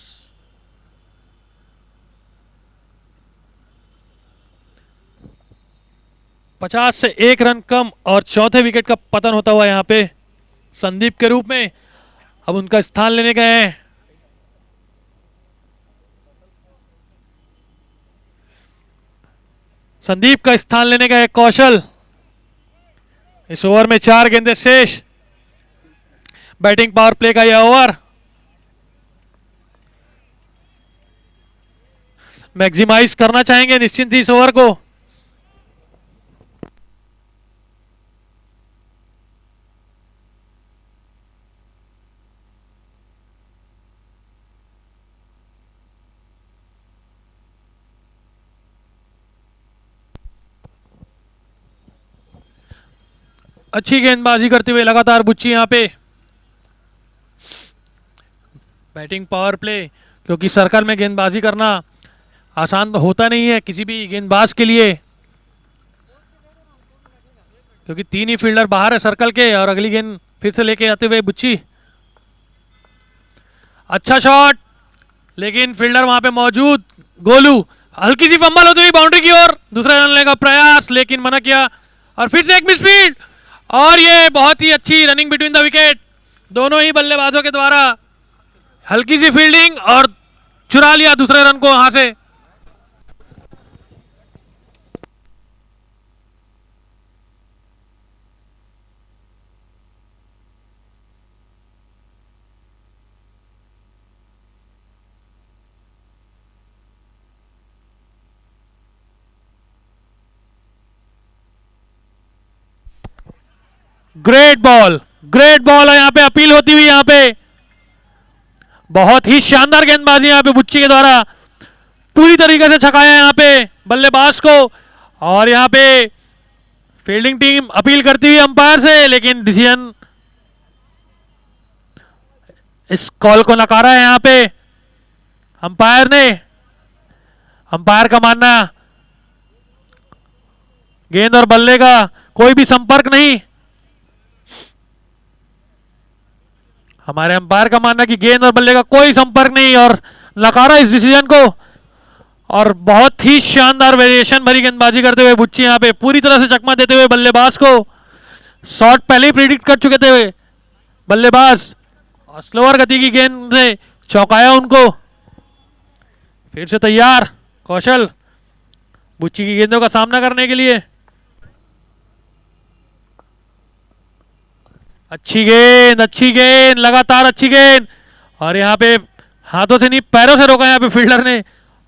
से 1 रन कम, और चौथे विकेट का पतन होता हुआ यहां पे संदीप के रूप में अब उनका स्थान लेने गए हैं। संदीप का स्थान लेने गए कौशल। इस ओवर में 4 गेंदें शेष। बैटिंग पावर प्ले का यह ओवर मैक्सिमाइज करना चाहेंगे निश्चिंत ही इस ओवर को। अच्छी गेंदबाजी करते हुए लगातार बुच्ची यहां पे। बैटिंग पावर प्ले, क्योंकि सर्कल में गेंदबाजी करना आसान तो होता नहीं है किसी भी गेंदबाज के लिए, क्योंकि 3 ही फील्डर बाहर है सर्कल के। और अगली गेंद फिर से लेके आते हुए बुच्ची। अच्छा शॉट, लेकिन फील्डर वहां पे मौजूद गोलू, हल्की सी फंबल होती हुई बाउंड्री की ओर, दूसरा रन लेने का प्रयास लेकिन मना किया। और फिर से एक मिस फील्ड, और ये बहुत ही अच्छी रनिंग बिटवीन द विकेट दोनों ही बल्लेबाजों के द्वारा। हल्की सी फील्डिंग और चुरा लिया दूसरे रन को वहां से। ग्रेट बॉल, ग्रेट बॉल है यहाँ पे, अपील होती हुई यहाँ पे। बहुत ही शानदार गेंदबाजी यहाँ पे बुच्ची के द्वारा, पूरी तरीके से छकाया यहाँ पे बल्लेबाज को। और यहाँ पे फील्डिंग टीम अपील करती हुई अंपायर से, लेकिन डिसीजन इस कॉल को नकारा है यहाँ पे अंपायर ने। अंपायर का मानना गेंद और बल्ले का कोई भी संपर्क नहीं। हमारे अंपायर का मानना कि गेंद और बल्ले का कोई संपर्क नहीं, और नकारा इस डिसीजन को। और बहुत ही शानदार वेरिएशन भरी गेंदबाजी करते हुए बुच्ची यहाँ पे पूरी तरह से चकमा देते हुए बल्लेबाज को। शॉट पहले ही प्रिडिक्ट कर चुके थे बल्लेबाज, और स्लोअर गति की गेंद से चौंकाया उनको। फिर से तैयार कौशल बुच्ची की गेंदों का सामना करने के लिए। अच्छी गेंद, अच्छी गेंद, लगातार अच्छी गेंद, और यहाँ पे हाथों से नहीं पैरों से रोका यहाँ पे फील्डर ने।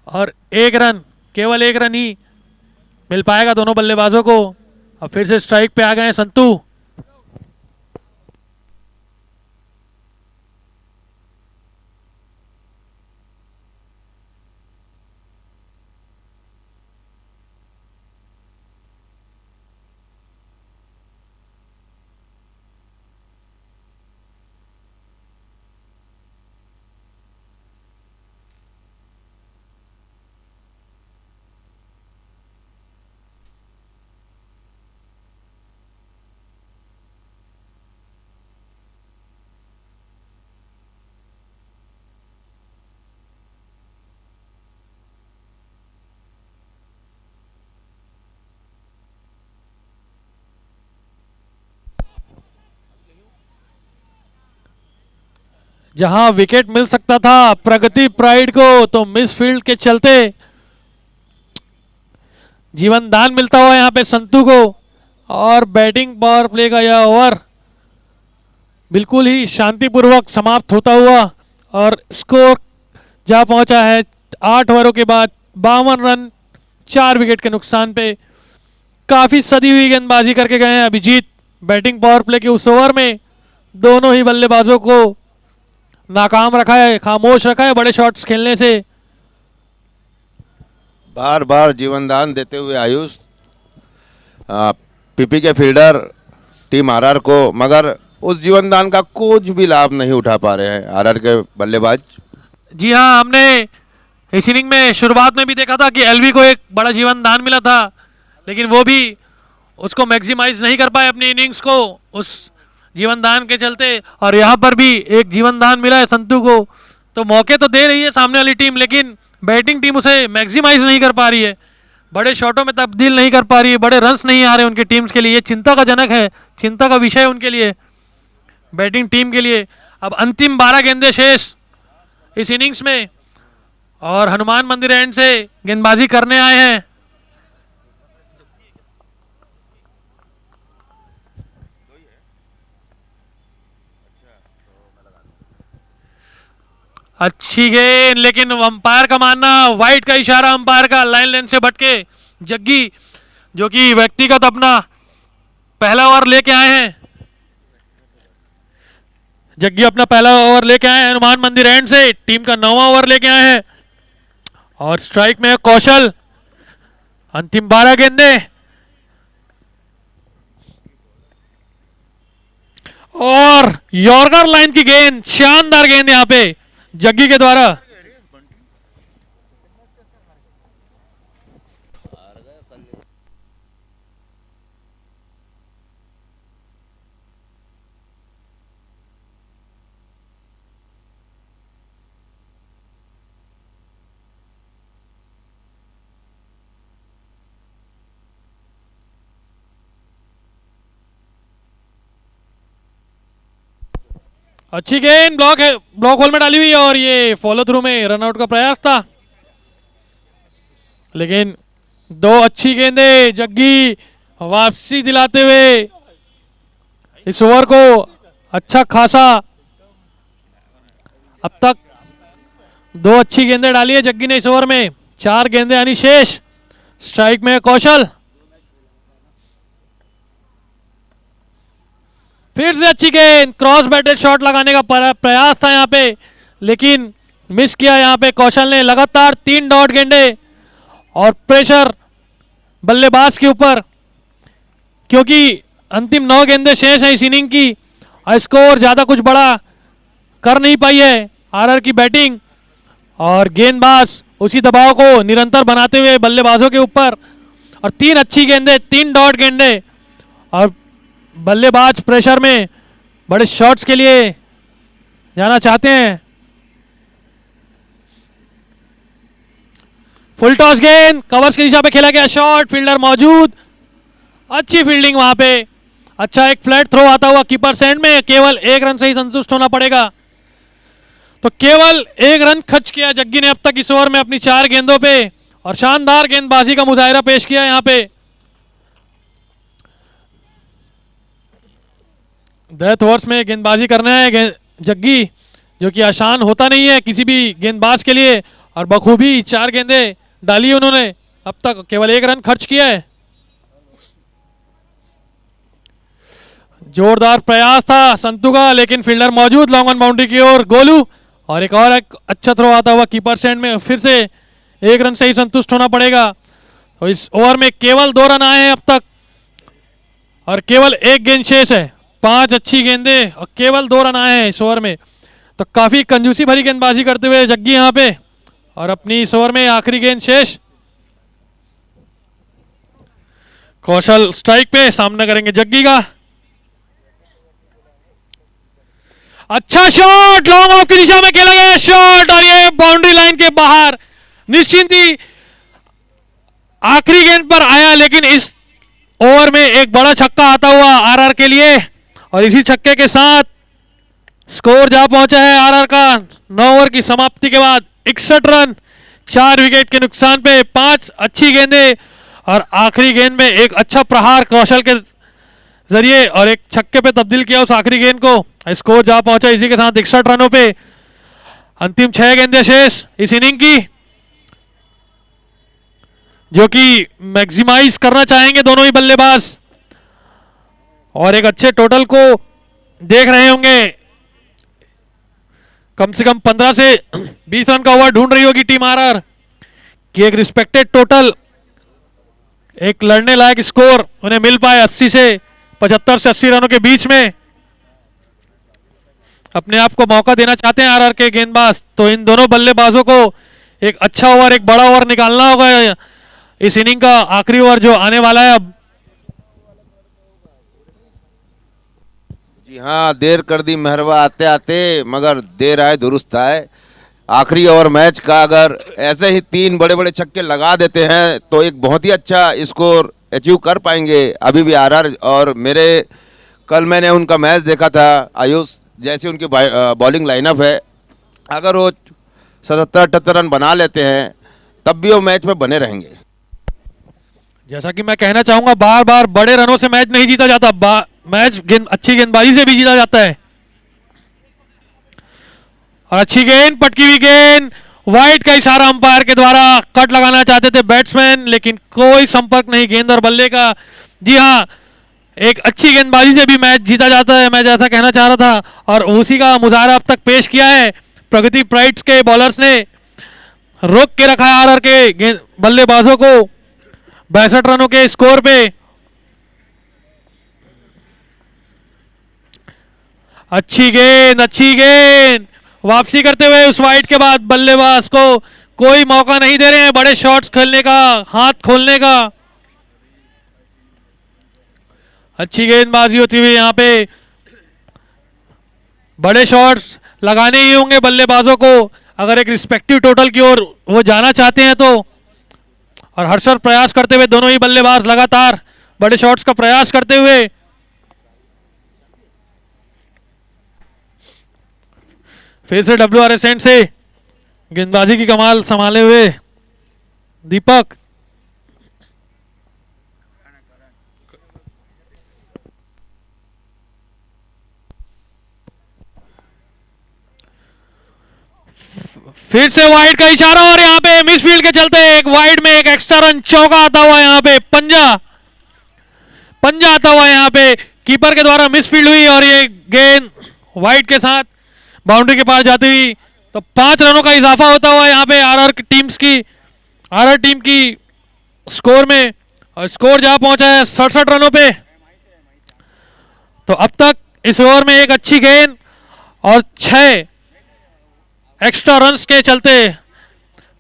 और 1 रन, केवल 1 रन ही मिल पाएगा दोनों बल्लेबाजों को। अब फिर से स्ट्राइक पे आ गए हैं संतू। जहां विकेट मिल सकता था प्रगति प्राइड को, तो मिस फील्ड के चलते जीवन दान मिलता हुआ यहाँ पे संतू को। और बैटिंग पावर प्ले का यह ओवर बिल्कुल ही शांतिपूर्वक समाप्त होता हुआ और स्कोर जा पहुंचा है 8 ओवरों के बाद 52 रन 4 विकेट के नुकसान पे। काफी सदी हुई गेंदबाजी करके गए हैं अभिजीत। बैटिंग पावर प्ले के उस ओवर में दोनों ही बल्लेबाजों को नाकाम रखा है, खामोश रखा है बड़े शॉट्स खेलने से। बार बार जीवनदान देते हुए आयुष पीपी के फील्डर टीम आरआर को, मगर उस जीवनदान का कुछ भी लाभ नहीं उठा पा रहे हैं आरआर के बल्लेबाज। जी हाँ, हमने इस इनिंग में शुरुआत में भी देखा था कि एलवी को एक बड़ा जीवन दान मिला था, लेकिन वो भी उसको मैक्सिमाइज नहीं कर पाए अपनी इनिंग्स को उस जीवन दान के चलते। और यहाँ पर भी एक जीवन दान मिला है संतू को। तो मौके तो दे रही है सामने वाली टीम, लेकिन बैटिंग टीम उसे मैक्सिमाइज नहीं कर पा रही है, बड़े शॉटों में तब्दील नहीं कर पा रही है, बड़े रन्स नहीं आ रहे उनकी टीम्स के लिए। ये चिंता का जनक है, चिंता का विषय उनके लिए, बैटिंग टीम के लिए। अब अंतिम 12 गेंदें शेष इस इनिंग्स में और हनुमान मंदिर एंड से गेंदबाजी करने आए हैं। अच्छी गेंद, लेकिन अंपायर का मानना, वाइट का इशारा अंपायर का, लाइन लेंथ से भटके जग्गी, जो कि व्यक्तिगत अपना पहला ओवर लेके आए हैं। जग्गी अपना पहला ओवर लेके आए हैं हनुमान मंदिर एंड से, टीम का 9वां ओवर लेके आए हैं। और स्ट्राइक में कौशल। अंतिम 12 गेंदे और यॉर्कर लाइन की गेंद, शानदार गेंद यहां पे जग्गी के द्वारा। अच्छी गेंद ब्लॉक है, ब्लॉक होल में डाली हुई और ये फॉलो थ्रू में रनआउट का प्रयास था, लेकिन 2 अच्छी गेंदें जग्गी वापसी दिलाते हुए इस ओवर को अच्छा खासा। अब तक 2 अच्छी गेंदें डाली है जग्गी ने इस ओवर में, 4 गेंदें आनी शेष। स्ट्राइक में कौशल, फिर से अच्छी गेंद, क्रॉस बैटेड शॉट लगाने का प्रयास था यहां पे, लेकिन मिस किया यहां पे कौशल ने। लगातार 3 डॉट गेंदे और प्रेशर बल्लेबाज के ऊपर, क्योंकि अंतिम 9 गेंदें शेष हैं इस इनिंग की। स्कोर ज्यादा कुछ बड़ा कर नहीं पाई है आरआर की बैटिंग, और गेंदबाज उसी दबाव को निरंतर बनाते हुए बल्लेबाजों के ऊपर। और 3 अच्छी गेंदें, 3 डॉट गेंदे, और बल्लेबाज प्रेशर में बड़े शॉट्स के लिए जाना चाहते हैं। फुल टॉस गेंद, कवर्स की दिशा पे खेला गया शॉट, फील्डर मौजूद, अच्छी फील्डिंग वहां पे। अच्छा एक फ्लैट थ्रो आता हुआ कीपर सेंड में, केवल 1 रन से ही संतुष्ट होना पड़ेगा। तो केवल 1 रन खर्च किया जग्गी ने अब तक इस ओवर में अपनी 4 गेंदों पे, और शानदार गेंदबाजी का मुजाहिरा पेश किया यहां पे। डेथ ओवर्स में गेंदबाजी करना है जग्गी, जो कि आसान होता नहीं है किसी भी गेंदबाज के लिए, और बखूबी 4 गेंदें डाली उन्होंने, अब तक केवल 1 रन खर्च किया है। जोरदार प्रयास था संतू का, लेकिन फील्डर मौजूद लॉन्ग ऑन बाउंड्री की ओर गोलू, और एक अच्छा थ्रो आता हुआ कीपर सेंड में, फिर से 1 रन से ही संतुष्ट होना पड़ेगा। तो इस ओवर में केवल 2 रन आए हैं अब तक, और केवल 1 गेंद शेष है। 5 अच्छी गेंदें और केवल 2 रन आए हैं इस ओवर में। तो काफी कंजूसी भरी गेंदबाजी करते हुए जग्गी यहां पे, और अपनी इस ओवर में आखिरी गेंद शेष। कौशल स्ट्राइक पे, सामना करेंगे जग्गी का। अच्छा शॉट, लॉन्ग ऑफ की दिशा में खेला गया शॉट, और ये बाउंड्री लाइन के बाहर निश्चिंत ही आखिरी गेंद पर आया, लेकिन इस ओवर में एक बड़ा छक्का आता हुआ आरआर के लिए, और इसी छक्के के साथ स्कोर जा पहुंचा है आरआर का 9 ओवर की समाप्ति के बाद 61 रन 4 विकेट के नुकसान पे। 5 अच्छी गेंदें और आखिरी गेंद में एक अच्छा प्रहार कौशल के जरिए और एक छक्के पे तब्दील किया उस आखिरी गेंद को। स्कोर जा पहुंचा इसी के साथ 61 रनों पे। अंतिम 6 गेंदें शेष इस इनिंग की, जो कि मैक्सिमाइज करना चाहेंगे दोनों ही बल्लेबाज और एक अच्छे टोटल को देख रहे होंगे। कम से कम 15 से 20 रन का ओवर ढूंढ रही होगी टीम आरआर कि एक रिस्पेक्टेड टोटल, एक लड़ने लायक स्कोर उन्हें मिल पाए। 80 से 75 से 80 रनों के बीच में अपने आप को मौका देना चाहते हैं आरआर के गेंदबाज। तो इन दोनों बल्लेबाजों को एक अच्छा ओवर, एक बड़ा ओवर निकालना होगा इस इनिंग का आखिरी ओवर जो आने वाला है अब। जी हाँ, देर कर दी मेहरबा आते आते, मगर देर आए दुरुस्त आए। आखिरी ओवर मैच का अगर ऐसे ही 3 बड़े बड़े छक्के लगा देते हैं तो एक बहुत ही अच्छा स्कोर अचीव कर पाएंगे अभी भी आरआर। और कल मैंने उनका मैच देखा था, आयुष, जैसे उनकी बॉलिंग लाइनअप है, अगर वो 77-78 रन बना लेते हैं तब भी वो मैच में बने रहेंगे। जैसा कि मैं कहना चाहूंगा, बार बार बड़े रनों से मैच नहीं जीता जाता, मैच अच्छी गेंदबाजी से भी जीता जाता है। और अच्छी गेंद, पटकी हुई गेंद, वाइड का इशारा अंपायर के द्वारा, कट लगाना चाहते थे बैट्समैन लेकिन कोई संपर्क नहीं गेंद और बल्ले का। जी हाँ, एक अच्छी गेंदबाजी से भी मैच जीता जाता है, मैं जैसा कहना चाह रहा था। और उसी का मुजाहरा अब तक पेश किया है प्रगति प्राइड्स के बॉलर्स ने। रोक के रखा है आरआर के बल्लेबाजों को 62 रनों के स्कोर पे। अच्छी गेंद वापसी करते हुए उस वाइड के बाद बल्लेबाज को कोई मौका नहीं दे रहे हैं बड़े शॉट्स खेलने का, हाथ खोलने का। अच्छी गेंदबाजी होती हुई यहाँ पे बड़े शॉट्स लगाने ही होंगे बल्लेबाजों को अगर एक रिस्पेक्टिव टोटल की ओर वो जाना चाहते हैं तो। और हर्षद प्रयास करते हुए दोनों ही बल्लेबाज लगातार बड़े शॉट्स का प्रयास करते हुए। फिर से WRS एंड से गेंदबाजी की कमाल संभाले हुए दीपक। फिर से वाइड का इशारा और यहाँ पे मिसफील्ड के चलते एक वाइड में एक एक्स्ट्रा रन चौका आता हुआ, यहाँ पे पंजा आता हुआ यहाँ पे कीपर के द्वारा मिसफील्ड हुई और ये गेंद वाइड के साथ बाउंड्री के पास जाती हुई। तो 5 रनों का इजाफा होता हुआ यहाँ पे आरआर टीम की स्कोर में। और स्कोर जा पहुंचा है 67 रनों पे। तो अब तक इस ओवर में एक अच्छी गेंद और 6 एक्स्ट्रा रन्स के चलते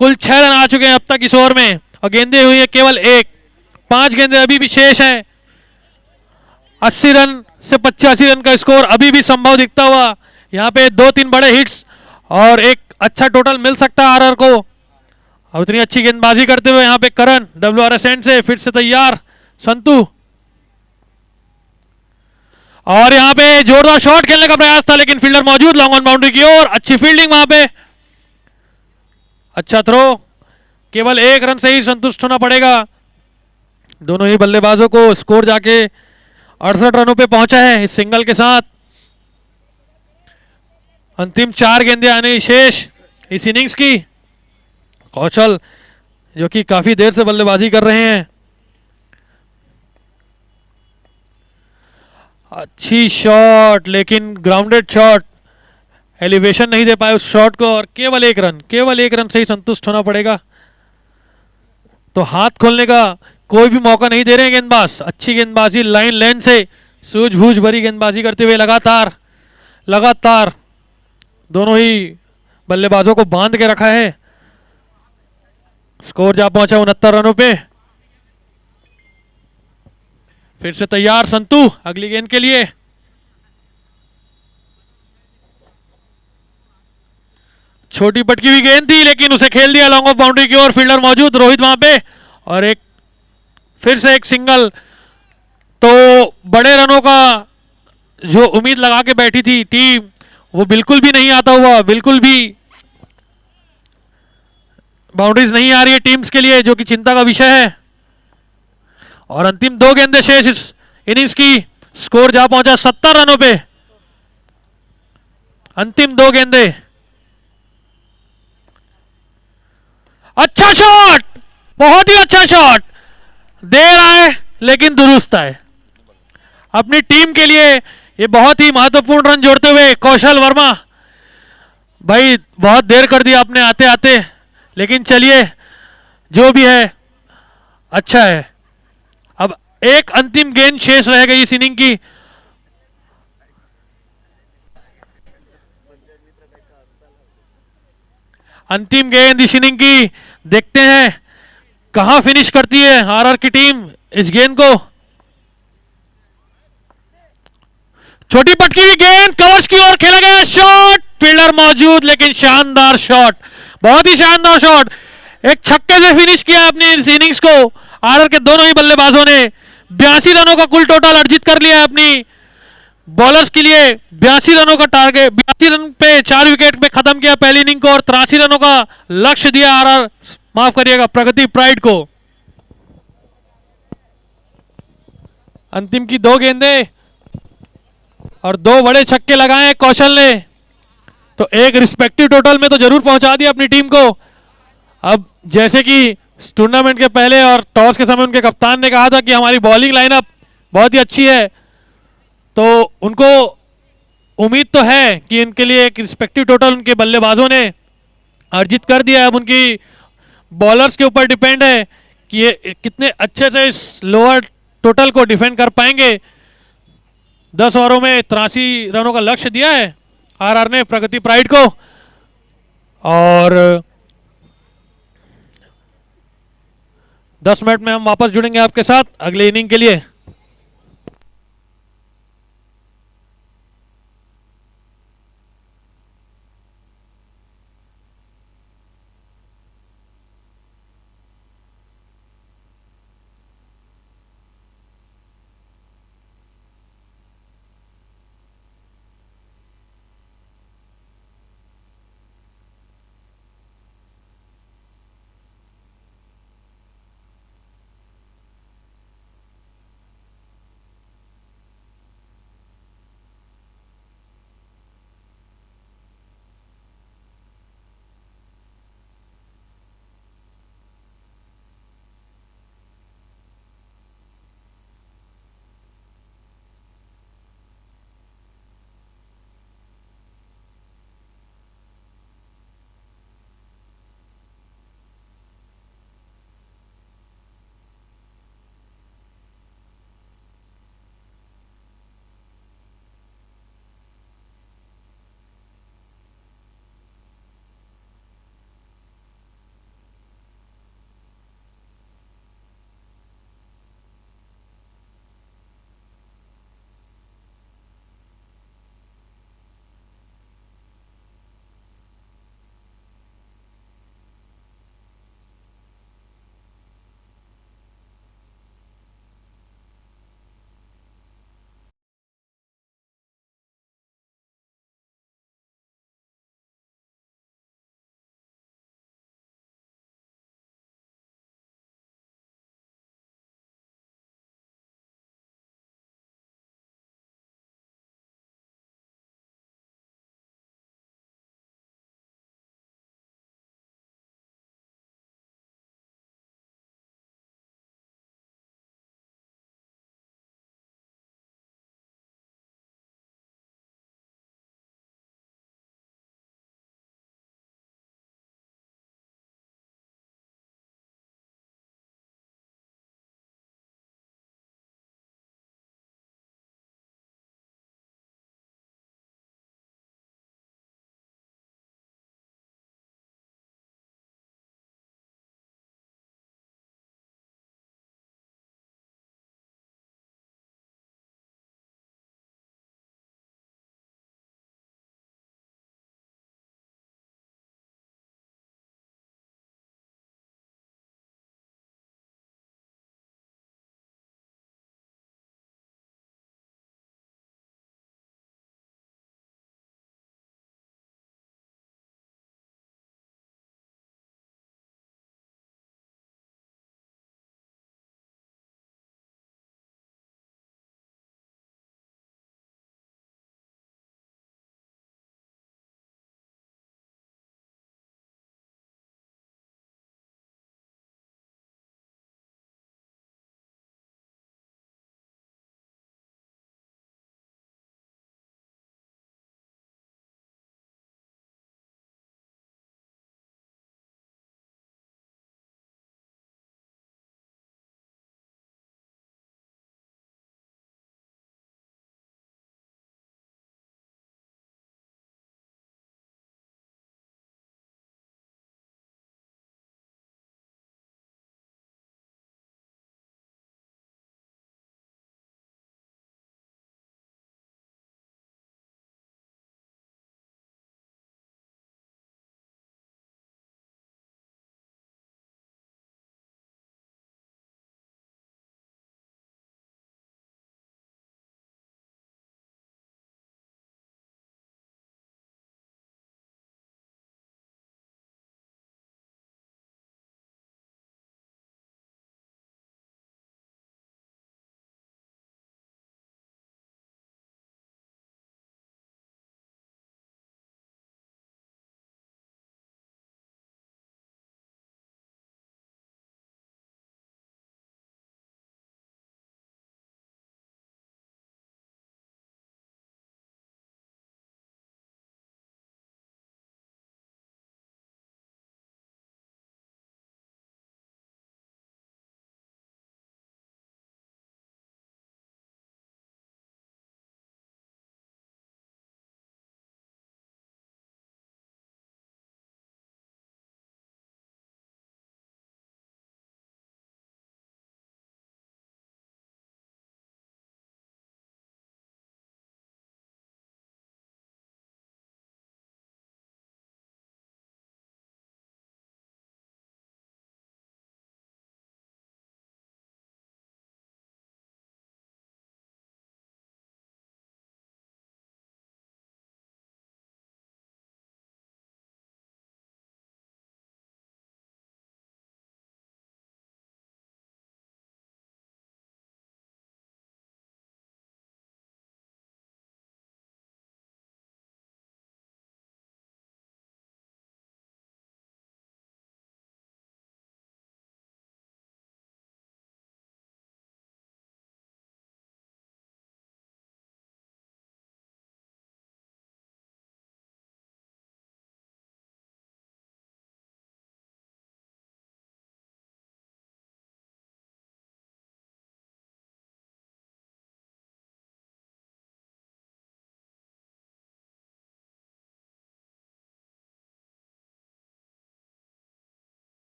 कुल 6 रन आ चुके हैं अब तक इस ओवर में। और गेंदें हुई है केवल 5 गेंदें अभी भी शेष हैं। 80 रन से 85 रन का स्कोर अभी भी संभव दिखता हुआ। यहाँ पे 2-3 बड़े हिट्स और एक अच्छा टोटल मिल सकता है आरआर को। अब इतनी अच्छी गेंदबाजी करते हुए यहाँ पे करण WRS एंड से फिर से तैयार संतु। और यहाँ पे जोरदार शॉट खेलने का प्रयास था लेकिन फील्डर मौजूद लॉन्ग ऑन बाउंड्री की ओर। अच्छी फील्डिंग वहां पे, अच्छा थ्रो। केवल 1 रन से ही संतुष्ट होना पड़ेगा दोनों ही बल्लेबाजों को। स्कोर जाके 68 रनों पे पहुंचा है इस सिंगल के साथ। अंतिम 4 गेंदें आने शेष इस इनिंग्स की। कौशल जो कि काफी देर से बल्लेबाजी कर रहे हैं। अच्छी शॉट लेकिन ग्राउंडेड शॉट, एलिवेशन नहीं दे पाए उस शॉट को। और केवल एक रन से ही संतुष्ट होना पड़ेगा। तो हाथ खोलने का कोई भी मौका नहीं दे रहे हैं गेंदबाज। अच्छी गेंदबाजी लाइन लेंथ से सूझबूझ भरी गेंदबाजी करते हुए लगातार दोनों ही बल्लेबाजों को बांध के रखा है। स्कोर जा पहुंचा 69 रनों पे। फिर से तैयार संतु अगली गेंद के लिए। छोटी पटकी हुई गेंद थी लेकिन उसे खेल दिया लॉन्ग ऑफ बाउंड्री की ओर। फील्डर मौजूद रोहित वहां पे और फिर से एक सिंगल। तो बड़े रनों का जो उम्मीद लगा के बैठी थी टीम वो बिल्कुल भी नहीं आता हुआ। बिल्कुल भी बाउंड्रीज नहीं आ रही है टीम्स के लिए, जो कि चिंता का विषय है। और अंतिम 2 गेंदे शेष इस इनिंग्स की। स्कोर जा पहुंचा 70 रनों पे। अंतिम 2 गेंदे। अच्छा शॉट, बहुत ही अच्छा शॉट। देर आए लेकिन दुरुस्त आए। अपनी टीम के लिए ये बहुत ही महत्वपूर्ण रन जोड़ते हुए कौशल वर्मा, भाई बहुत देर कर दिया आपने आते आते, लेकिन चलिए जो भी है अच्छा है। अब एक अंतिम गेंद शेष रह गई इस इनिंग की। अंतिम गेंद इस इनिंग की, देखते हैं कहां फिनिश करती है आरआर की टीम इस गेंद को। छोटी पटकी हुई गेंद कवर्स की ओर खेला गया शॉट, फील्डर मौजूद लेकिन शानदार शॉट, बहुत ही शानदार शॉट। एक छक्के से फिनिश किया अपनी इस इनिंग्स को। आरआर के दोनों ही बल्लेबाजों ने 82 रनों का कुल टोटल अर्जित कर लिया है अपनी बॉलर्स के लिए। 82 रनों का टारगेट, 82 रन पे 4 विकेट पे खत्म किया पहली इनिंग को और 83 रनों का लक्ष्य दिया आरआर, माफ करिएगा, प्रगति प्राइड को। अंतिम की 2 गेंदे और 2 बड़े छक्के लगाए कौशल ने, तो एक रिस्पेक्टिव टोटल में तो जरूर पहुंचा दिया अपनी टीम को। अब जैसे कि टूर्नामेंट के पहले और टॉस के समय उनके कप्तान ने कहा था कि हमारी बॉलिंग लाइनअप बहुत ही अच्छी है, तो उनको उम्मीद तो है कि इनके लिए एक रिस्पेक्टिव टोटल उनके बल्लेबाजों ने अर्जित कर दिया है। अब उनकी बॉलर्स के ऊपर डिपेंड है कि ये कितने अच्छे से इस लोअर टोटल को डिफेंड कर पाएंगे। 10 ओवरों में 83 रनों का लक्ष्य दिया है आरआर ने प्रगति प्राइड को। और 10 मिनट में हम वापस जुड़ेंगे आपके साथ अगले इनिंग के लिए।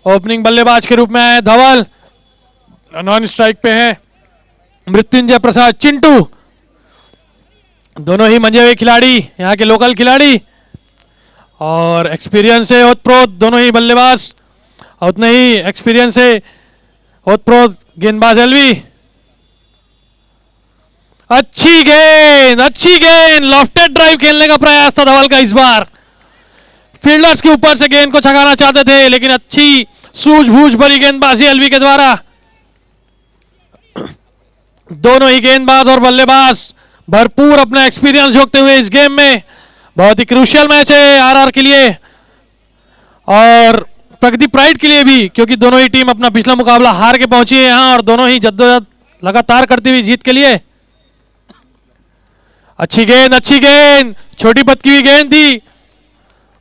ओपनिंग बल्लेबाज के रूप में आए धवल। नॉन स्ट्राइक पे है मृत्युंजय प्रसाद चिंटू। दोनों ही मंजे हुए खिलाड़ी, यहाँ के लोकल खिलाड़ी और एक्सपीरियंस है ओतप्रोत दोनों ही बल्लेबाज। उतने ही एक्सपीरियंस है ओतप्रोत गेंदबाज एलवी। अच्छी गेंद लॉफ्टेड ड्राइव खेलने का प्रयास था धवल का इस बार। फील्डर्स के ऊपर से गेंद को छकाना चाहते थे, लेकिन अच्छी सूझबूझ भरी गेंदबाजी एलवी के द्वारा। दोनों ही गेंदबाज और बल्लेबाज भरपूर अपना एक्सपीरियंस झोंकते हुए इस गेम में। बहुत ही क्रूशियल मैच है आरआर के लिए और प्रगति प्राइड के लिए भी, क्योंकि दोनों ही टीम अपना पिछला मुकाबला हार के पहुंची है यहां और दोनों ही जद्दोजहद लगातार करती हुई जीत के लिए। अच्छी गेंद छोटी पत्ती हुई गेंद थी,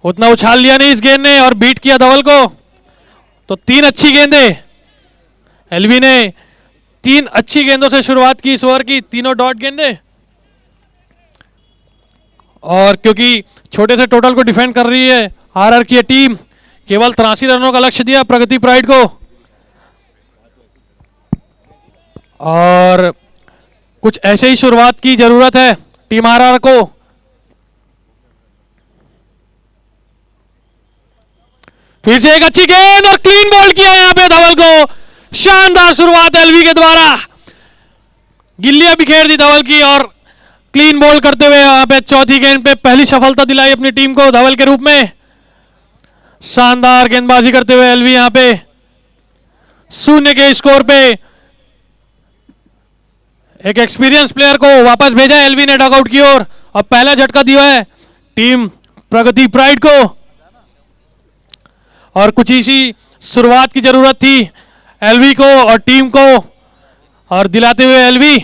उतना उछाल लिया नहीं इस गेंद ने और बीट किया धवल को। तो 3 अच्छी गेंदें एलवी ने 3 अच्छी गेंदों से शुरुआत की इस ओवर की, तीनों डॉट गेंदें। और क्योंकि छोटे से टोटल को डिफेंड कर रही है आरआर की टीम, केवल 83 रनों का लक्ष्य दिया प्रगति प्राइड को और कुछ ऐसे ही शुरुआत की जरूरत है टीम आरआर को। फिर से एक अच्छी गेंद और क्लीन बोल्ड किया यहां पे धवल को। शानदार शुरुआत एलवी के द्वारा, गिल्लियां बिखेर दी धवल की और क्लीन बोल्ड करते हुए यहां पे चौथी गेंद पे पहली सफलता दिलाई अपनी टीम को धवल के रूप में। शानदार गेंदबाजी करते हुए एलवी यहां पे 0 के स्कोर पे एक एक्सपीरियंस प्लेयर को वापस भेजा एलवी ने डगआउट की ओर और पहला झटका दिया है टीम प्रगति प्राइड को। और कुछ इसी शुरुआत की जरूरत थी एलवी को और टीम को और दिलाते हुए एलवी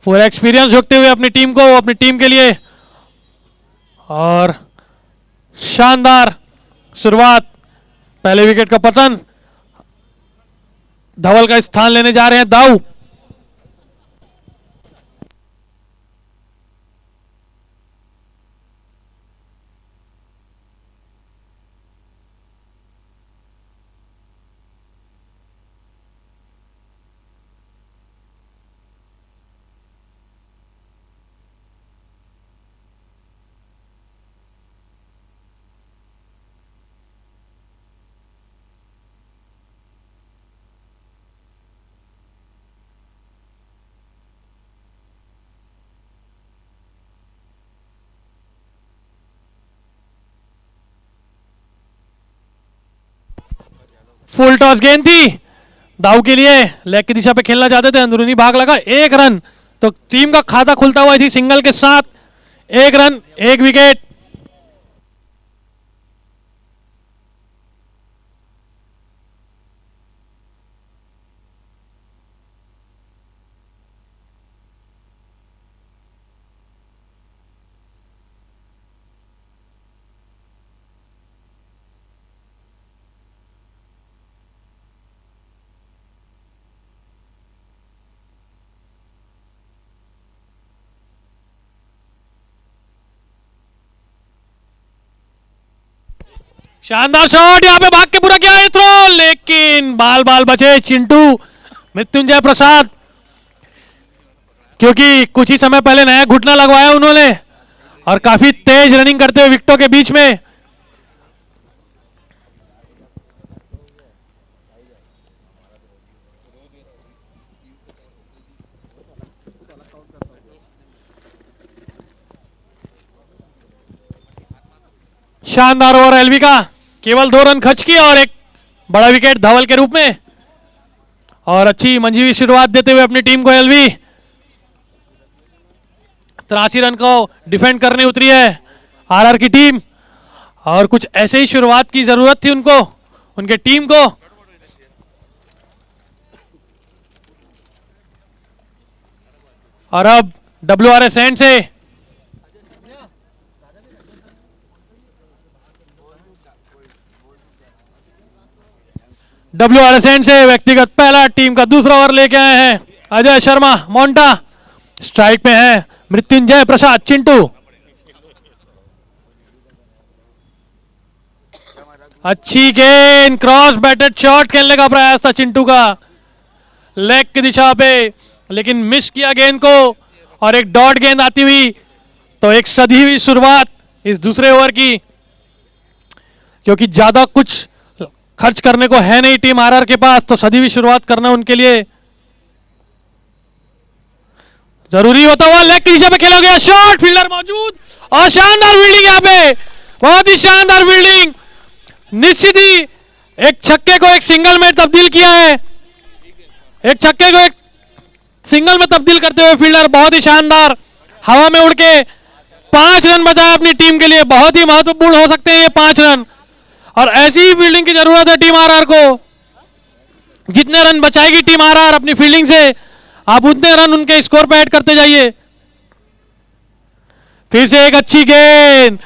पूरा एक्सपीरियंस झोंकते हुए अपनी टीम को, अपनी टीम के लिए। और शानदार शुरुआत, पहले विकेट का पतन, धवल का स्थान लेने जा रहे हैं दाऊ। फुल टॉस गेंद थी दाऊ के लिए, लेग की दिशा पे खेलना चाहते थे, अंदरूनी भाग लगा, 1 रन। तो टीम का खाता खुलता हुआ इसी सिंगल के साथ 1 रन 1 विकेट। शानदार शॉट, यहां पे भाग के पूरा किया है थ्रो, लेकिन बाल बचे चिंटू मृत्युंजय प्रसाद, क्योंकि कुछ ही समय पहले नया घुटना लगवाया उन्होंने और काफी तेज रनिंग करते हुए विकेटों के बीच में। शानदार ओवर एलवी का, केवल 2 रन खर्च किए और एक बड़ा विकेट धवल के रूप में। और अच्छी मंझी हुई शुरुआत देते हुए अपनी टीम को एलवी 83 रन को डिफेंड करने उतरी है आरआर की टीम और कुछ ऐसे ही शुरुआत की जरूरत थी उनको, उनके टीम को। और अब WRS एंड से WRS एंड से व्यक्तिगत पहला टीम का दूसरा ओवर लेके आए हैं अजय शर्मा मोन्टा। स्ट्राइक पे है मृत्युंजय प्रसाद चिंटू। अच्छी गेंद, क्रॉस बैटेड शॉट खेलने का प्रयास था चिंटू का लेग की दिशा पे, लेकिन मिस किया गेंद को और एक डॉट गेंद आती हुई। तो एक सधी हुई शुरुआत इस दूसरे ओवर की, क्योंकि ज्यादा कुछ खर्च करने को है नहीं टीम आरआर के पास, तो सदी हुई शुरुआत करना उनके लिए जरूरी होता हुआ। लेग की दिशा पे खेला गया शॉट, फील्डर मौजूद और शानदार फील्डिंग यहाँ पे, बहुत ही शानदार फील्डिंग। निश्चित ही एक छक्के को एक सिंगल में तब्दील किया है, एक छक्के को एक सिंगल में तब्दील करते हुए फील्डर बहुत ही शानदार हवा में उड़ के 5 रन बचाए अपनी टीम के लिए। बहुत ही महत्वपूर्ण हो सकते हैं ये 5 रन, और ऐसी ही फील्डिंग की जरूरत है टीम आरआर को। जितने रन बचाएगी टीम आरआर अपनी फील्डिंग से, आप उतने रन उनके स्कोर पे ऐड करते जाइए। फिर से एक अच्छी गेंद,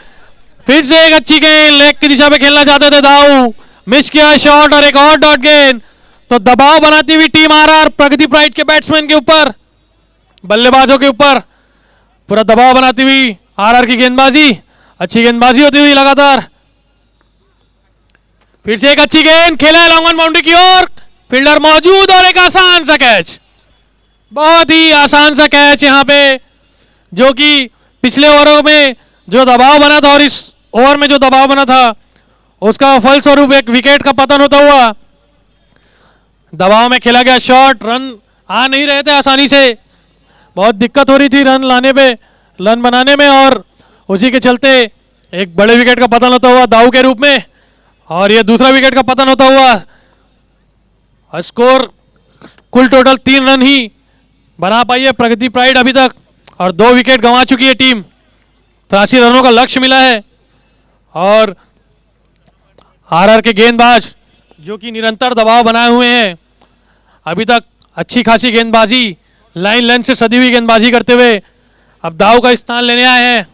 फिर से एक अच्छी गेंद, लेग की दिशा पे खेलना चाहते थे दाऊ, मिस किया शॉट और एक और डॉट गेंद। तो दबाव बनाती हुई टीम आरआर प्रगति प्राइड के बैट्समैन के ऊपर, बल्लेबाजों के ऊपर पूरा दबाव बनाती हुई आरआर की गेंदबाजी, अच्छी गेंदबाजी होती हुई लगातार। फिर से एक अच्छी गेंद, खेला है लॉन्ग ऑन बाउंड्री की ओर, फील्डर मौजूद और एक आसान सा कैच, बहुत ही आसान सा कैच यहां पे, जो कि पिछले ओवरों में जो दबाव बना था और इस ओवर में जो दबाव बना था उसका फलस्वरूप एक विकेट का पतन होता हुआ। दबाव में खेला गया शॉट, रन आ नहीं रहे थे आसानी से, बहुत दिक्कत हो रही थी रन लाने पे, रन बनाने में, और उसी के चलते एक बड़े विकेट का पतन होता हुआ दाऊ के रूप में, और ये दूसरा विकेट का पतन होता हुआ। स्कोर कुल टोटल 3 रन ही बना पाई है प्रगति प्राइड अभी तक, और 2 विकेट गंवा चुकी है टीम। 83 रनों का लक्ष्य मिला है, और आरआर के गेंदबाज जो कि निरंतर दबाव बनाए हुए हैं, अभी तक अच्छी खासी गेंदबाजी, लाइन लेंथ से सदी हुई गेंदबाजी करते हुए अब दाव का स्थान लेने आए हैं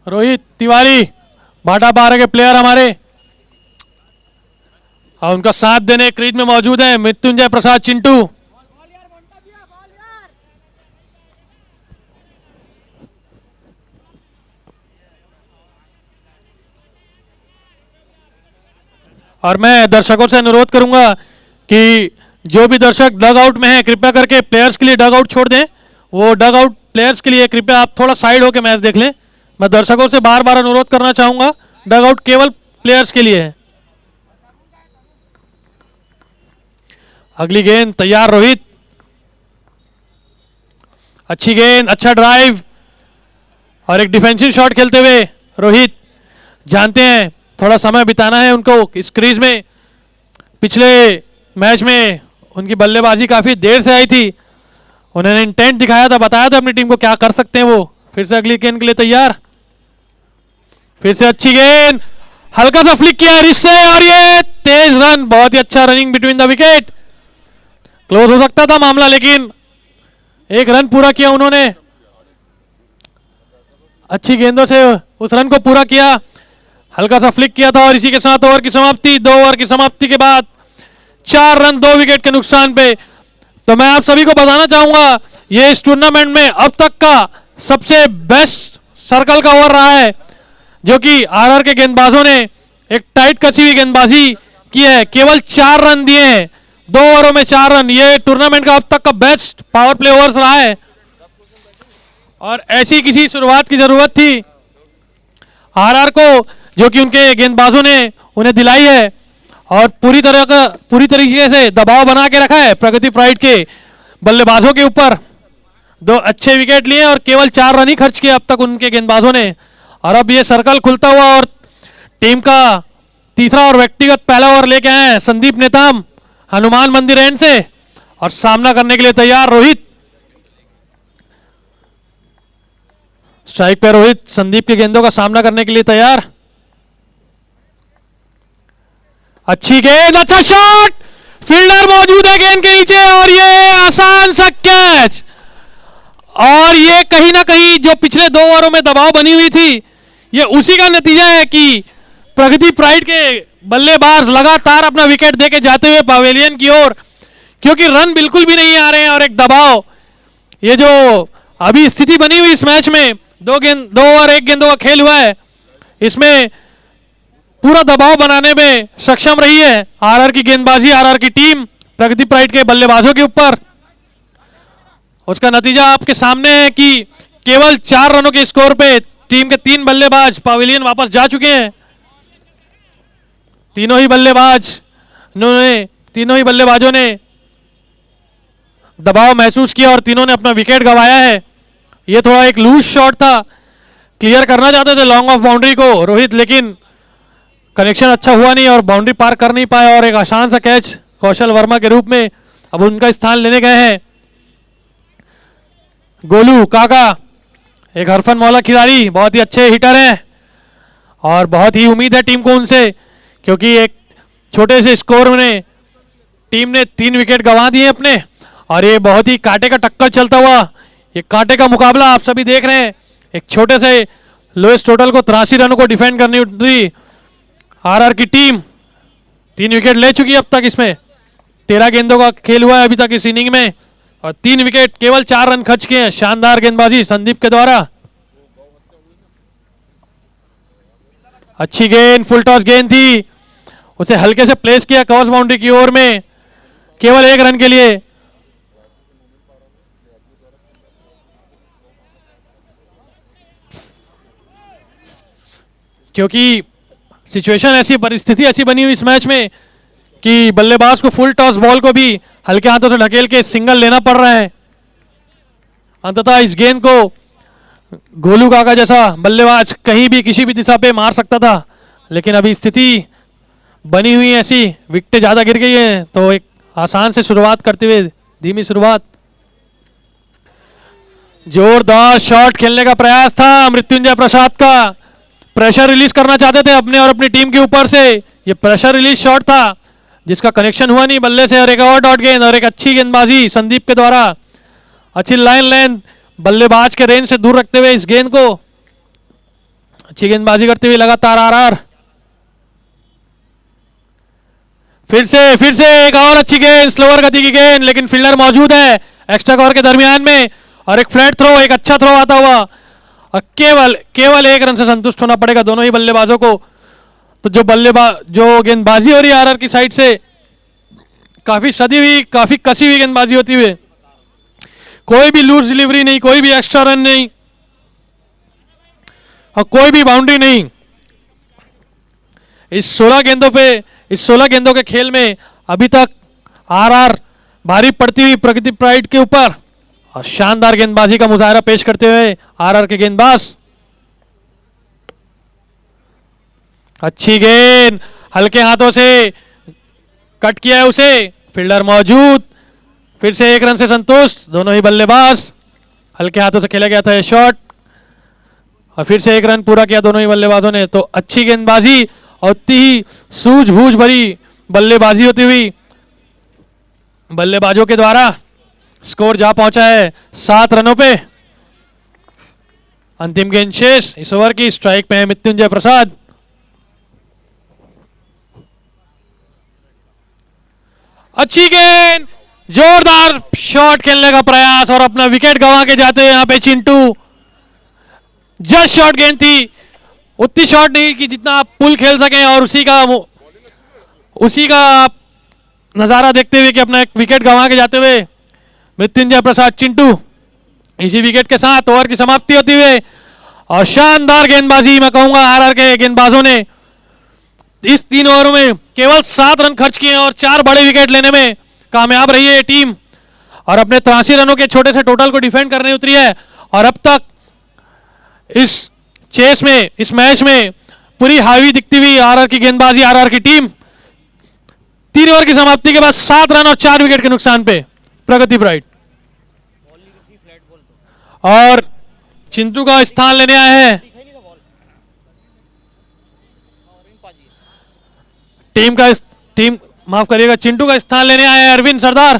रोहित तिवारी, भाटा बारह के प्लेयर हमारे, और उनका साथ देने क्रीज में मौजूद है मृत्युंजय प्रसाद चिंटू। और मैं दर्शकों से अनुरोध करूंगा कि जो भी दर्शक डग आउट में हैं कृपया करके प्लेयर्स के लिए डग आउट छोड़ दें। वो डग आउट प्लेयर्स के लिए कृपया आप थोड़ा साइड होकर मैच देख लें। मैं दर्शकों से बार बार अनुरोध करना चाहूंगा, डग आउट केवल प्लेयर्स के लिए है। अगली गेंद तैयार रोहित, अच्छी गेंद, अच्छा ड्राइव और एक डिफेंसिव शॉट खेलते हुए रोहित जानते हैं थोड़ा समय बिताना है उनको इस क्रीज में। पिछले मैच में उनकी बल्लेबाजी काफी देर से आई थी, उन्होंने इंटेंट दिखाया था, बताया था अपनी टीम को क्या कर सकते हैं वो। फिर से अगली गेंद के लिए तैयार, फिर से अच्छी गेंद, हल्का सा फ्लिक किया रिस्ट से और ये तेज रन, बहुत ही अच्छा running between the wicket. Close हो सकता था मामला, लेकिन एक रन पूरा किया उन्होंने, अच्छी गेंदों से उस रन को पूरा किया, हल्का सा फ्लिक किया था और इसी के साथ ओवर की समाप्ति। 2 ओवर की समाप्ति के बाद 4 रन 2 विकेट के नुकसान पे। तो मैं आप सभी को बताना चाहूंगा ये इस टूर्नामेंट में अब तक का सबसे बेस्ट सर्कल का ओवर रहा है, जो कि आरआर के गेंदबाजों ने एक टाइट कसी हुई गेंदबाजी की है, केवल 4 रन दिए हैं 2 ओवरों में 4 रन। ये टूर्नामेंट का अब तक का बेस्ट पावर प्ले ओवर्स रहा है, और ऐसी किसी शुरुआत की जरूरत थी आरआर को, जो कि उनके गेंदबाजों ने उन्हें दिलाई है, और पूरी तरीके से दबाव बना के रखा है प्रगति प्राइड के बल्लेबाजों के ऊपर। 2 अच्छे विकेट लिए और केवल 4 रन ही खर्च किए अब तक उनके गेंदबाजों ने, और अब ये सर्कल खुलता हुआ और टीम का तीसरा और व्यक्तिगत पहला ओवर लेके आए हैं संदीप नेताम हनुमान मंदिर एंड से, और सामना करने के लिए तैयार रोहित। स्ट्राइक पे रोहित संदीप के गेंदों का सामना करने के लिए तैयार। अच्छी गेंद, अच्छा शॉट, फील्डर मौजूद है गेंद के नीचे और ये आसान सा कैच। और ये कहीं ना कहीं जो पिछले 2 ओवरों में दबाव बनी हुई थी, ये उसी का नतीजा है कि प्रगति प्राइड के बल्लेबाज लगातार अपना विकेट देके जाते हुए पवेलियन की ओर, क्योंकि रन बिल्कुल भी नहीं आ रहे हैं और एक दबाव, ये जो अभी स्थिति बनी हुई इस मैच में 2 ओवर 1 गेंदों का खेल हुआ है, इसमें पूरा दबाव बनाने में सक्षम रही है आरआर की गेंदबाजी, आरआर की टीम प्रगति प्राइड के बल्लेबाजों के ऊपर। उसका नतीजा आपके सामने है कि केवल 4 रनों के स्कोर पे टीम के 3 बल्लेबाज पवेलियन वापस जा चुके हैं। तीनों ही बल्लेबाजों ने दबाव महसूस किया और तीनों ने अपना विकेट गंवाया है। ये थोड़ा एक लूज शॉट था, क्लियर करना चाहते थे लॉन्ग ऑफ बाउंड्री को रोहित, लेकिन कनेक्शन अच्छा हुआ नहीं और बाउंड्री पार कर नहीं पाए और एक आसान सा कैच कौशल वर्मा के रूप में अब उनका स्थान लेने गए हैं गोलू काका, एक हरफन मौला खिलाड़ी, बहुत ही अच्छे हिटर हैं और बहुत ही उम्मीद है टीम को उनसे, क्योंकि एक छोटे से स्कोर में टीम ने 3 विकेट गंवा दिए अपने और ये बहुत ही कांटे का टक्कर चलता हुआ, ये कांटे का मुकाबला आप सभी देख रहे हैं। एक छोटे से लोएस्ट टोटल को 83 रनों को डिफेंड करनी उतरी आरआर की टीम। 3 विकेट ले चुकी है अब तक, इसमें 13 गेंदों का खेल हुआ है अभी तक इस इनिंग में और 3 विकेट, केवल 4 रन खर्च किए हैं। शानदार गेंदबाजी संदीप के द्वारा, अच्छी गेंद, फुल टॉस गेंद थी, उसे हल्के से प्लेस किया क्रॉस बाउंड्री की ओर में, केवल 1 रन के लिए। क्योंकि सिचुएशन ऐसी, परिस्थिति ऐसी बनी हुई इस मैच में कि बल्लेबाज को फुल टॉस बॉल को भी हल्के हाथों से ढकेल के सिंगल लेना पड़ रहा है। अंततः इस गेंद को गोलू काका जैसा बल्लेबाज कहीं भी किसी भी दिशा पे मार सकता था, लेकिन अभी स्थिति बनी हुई है ऐसी, विकेटें ज्यादा गिर गई हैं, तो एक आसान से शुरुआत करते हुए धीमी शुरुआत। जोरदार शॉट खेलने का प्रयास था मृत्युंजय प्रसाद का, प्रेशर रिलीज करना चाहते थे अपने और अपनी टीम के ऊपर से। ये प्रेशर रिलीज शॉट था जिसका कनेक्शन हुआ नहीं बल्ले से, और एक और डॉट गेंद और एक अच्छी गेंदबाजी संदीप के द्वारा, अच्छी लाइन लेंथ, बल्लेबाज के रेंज से दूर रखते हुए इस गेंद को अच्छी गेंदबाजी करते हुए लगातार आरआर। फिर से एक और अच्छी गेंद, स्लोअर गति की गेंद, लेकिन फील्डर मौजूद है एक्स्ट्रा कवर के दरमियान में और एक फ्लैट थ्रो, एक अच्छा थ्रो आता हुआ और केवल 1 रन से संतुष्ट होना पड़ेगा दोनों ही बल्लेबाजों को। तो जो गेंदबाजी हो रही है आरआर की साइड से, काफी सदी हुई, काफी कसी हुई गेंदबाजी होती हुई, कोई भी लूज डिलीवरी नहीं, कोई भी एक्स्ट्रा रन नहीं और कोई भी बाउंड्री नहीं। इस 16 गेंदों के खेल में अभी तक आरआर भारी पड़ती हुई प्रगति प्राइड के ऊपर और शानदार गेंदबाजी का मुजाहरा पेश करते हुए आरआर के गेंदबाज। अच्छी गेंद, हल्के हाथों से कट किया है उसे, फील्डर मौजूद, फिर से 1 रन से संतुष्ट दोनों ही बल्लेबाज। हल्के हाथों से खेला गया था यह शॉट और फिर से 1 रन पूरा किया दोनों ही बल्लेबाजों ने। तो अच्छी गेंदबाजी और उतनी ही सूझबूझ भरी बल्लेबाजी होती हुई बल्लेबाजों के द्वारा स्कोर जा पहुंचा है 7 रनों पे। अंतिम गेंद शेष इस ओवर की, स्ट्राइक पे है मृत्युंजय प्रसाद। अच्छी गेंद, जोरदार शॉट खेलने का प्रयास और अपना विकेट गंवा के जाते हैं यहां पे चिंटू। जस्ट शॉट गेंद थी, उतनी शॉट नहीं कि जितना आप पुल खेल सकें और उसी का आप नजारा देखते हुए कि अपना एक विकेट गंवा के जाते हुए मृत्युंजय प्रसाद चिंटू। इसी विकेट के साथ ओवर की समाप्ति होती हुई और शानदार गेंदबाजी मैं कहूंगा आरआर के गेंदबाजों ने इस 3 ओवरों में केवल 7 रन खर्च किए और 4 बड़े विकेट लेने में कामयाब रही है ये टीम और अपने 83 रनों के छोटे से टोटल को डिफेंड करने उतरी है। और अब तक इस मैच में पूरी हावी दिखती हुई आरआर की गेंदबाजी, आरआर की टीम 3 ओवर की समाप्ति के बाद 7 रन और 4 विकेट के नुकसान पे प्रगति प्राइड। और चिंटू का स्थान लेने आए हैं टीम माफ करिएगा, चिंटू का स्थान लेने आए हैं अरविंद सरदार।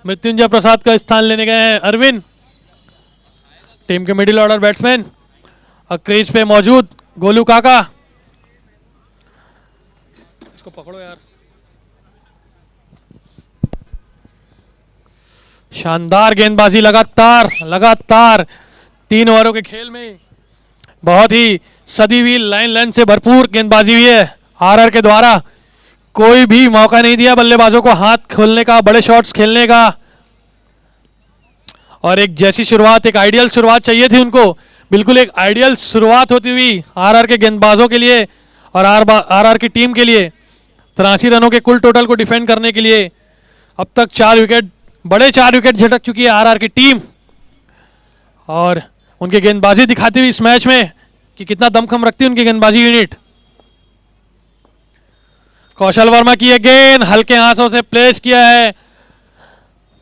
मृत्युंजय प्रसाद का स्थान लेने गए हैं अरविंद, टीम के मिडिल ऑर्डर बैट्समैन। और क्रीज पे मौजूद गोलू काका, इसको पकड़ो यार। शानदार गेंदबाजी लगातार 3 ओवरों के खेल में बहुत ही सदी हुई लाइन लेंथ से भरपूर गेंदबाजी हुई है आरआर के द्वारा। कोई भी मौका नहीं दिया बल्लेबाजों को हाथ खोलने का, बड़े शॉट्स खेलने का। और एक जैसी शुरुआत, एक आइडियल शुरुआत चाहिए थी उनको, बिल्कुल एक आइडियल शुरुआत होती हुई आरआर के गेंदबाजों के लिए और आरआर की टीम के लिए 83 रनों के कुल टोटल को डिफेंड करने के लिए। अब तक 4 विकेट, बड़े 4 विकेट झटक चुकी है आरआर की टीम और उनकी गेंदबाजी दिखाती हुई इस मैच में कि कितना दमखम रखती है उनकी गेंदबाजी यूनिट। कौशल वर्मा की एक गेंद हल्के हाथों से प्लेस किया है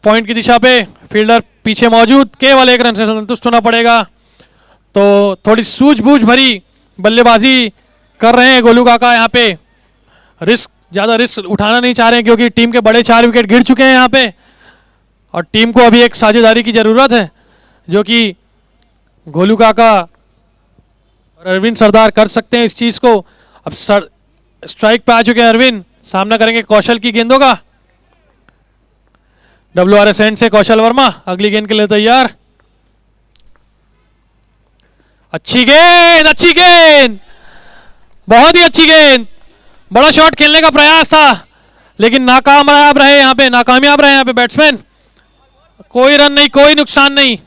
पॉइंट की दिशा पे, फील्डर पीछे मौजूद, केवल 1 रन से संतुष्ट होना पड़ेगा। तो थोड़ी सूझबूझ भरी बल्लेबाजी कर रहे हैं गोलू काका यहाँ पे, ज्यादा रिस्क उठाना नहीं चाह रहे हैं क्योंकि टीम के बड़े 4 विकेट गिर चुके हैं यहाँ पे और टीम को अभी एक साझेदारी की जरूरत है जो कि गोलू काका और अरविंद सरदार कर सकते हैं इस चीज को। अब स्ट्राइक पे आ चुके हैं अरविंद, सामना करेंगे कौशल की गेंदों का। WRS एंड से कौशल वर्मा अगली गेंद के लिए तैयार। अच्छी गेंद, अच्छी गेंद, बहुत ही अच्छी गेंद। बड़ा शॉट खेलने का प्रयास था लेकिन नाकामयाब रहे यहाँ पे, नाकामयाब रहे यहाँ पे बैट्समैन। कोई रन नहीं, कोई नुकसान नहीं।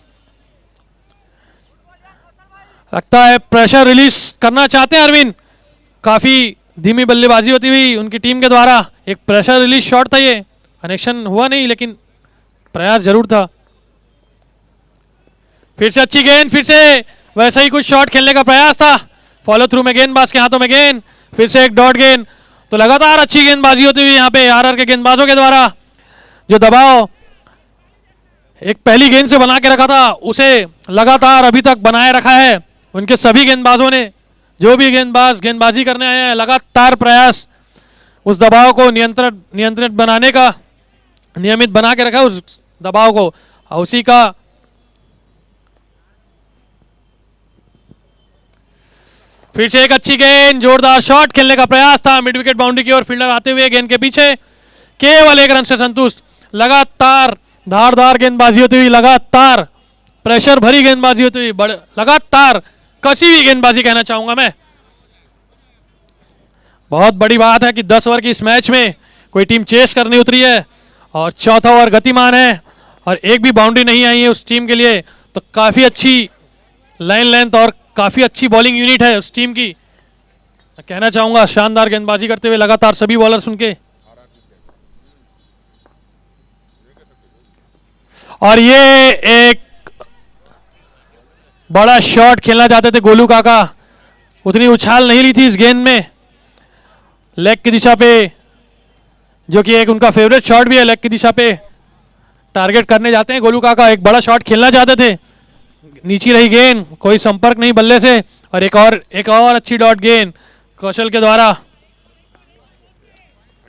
लगता है प्रेशर रिलीज करना चाहते हैं अरविंद। काफी धीमी बल्लेबाजी होती हुई उनकी टीम के द्वारा एक प्रेशर रिलीज शॉट था, ये कनेक्शन हुआ नहीं लेकिन प्रयास जरूर था। फिर से अच्छी गेंद, फिर से वैसा ही कुछ शॉट खेलने का प्रयास था, फॉलो थ्रू में गेंदबाज के हाथों में गेंद, फिर से एक डॉट गेंद। तो लगातार अच्छी गेंदबाजी होती हुई यहाँ पे आरआर के गेंदबाजों के द्वारा। जो दबाव एक पहली गेंद से बना के रखा था उसे लगातार अभी तक बनाए रखा है उनके सभी गेंदबाजों ने। जो भी गेंदबाज गेंदबाजी करने आए हैं लगातार प्रयास उस दबाव को नियंत्रित बनाने का, नियमित बना के रखा है उस दबाव को। उसी का फिर से एक अच्छी गेंद, जोरदार शॉट खेलने का प्रयास था मिड विकेट बाउंड्री की ओर, फील्डर आते हुए गेंद के पीछे, केवल 1 रन से संतुष्ट। लगातार धारदार गेंदबाजी होती हुई, लगातार प्रेशर भरी गेंदबाजी होती हुई, लगातार कसी हुई गेंदबाजी कहना चाहूंगा मैं। बहुत बड़ी बात है कि 10 ओवर की इस मैच में कोई टीम चेस करने उतरी है और चौथा ओवर गतिमान है और एक भी बाउंड्री नहीं आई है उस टीम के लिए। तो काफी अच्छी लाइन लेंथ और काफी अच्छी बॉलिंग यूनिट है उस टीम की। मैं कहना चाहूंगा शानदार गेंदबाजी करते हुए लगातार सभी बॉलर्स उनके। और ये एक बड़ा शॉट खेलना चाहते थे गोलू काका, उतनी उछाल नहीं ली थी इस गेंद में। लेग की दिशा पे, जो कि एक उनका फेवरेट शॉट भी है, लेग की दिशा पे टारगेट करने जाते हैं गोलू काका। एक बड़ा शॉट खेलना चाहते थे, नीची रही गेंद, कोई संपर्क नहीं बल्ले से और एक और अच्छी डॉट गेंद कौशल के द्वारा।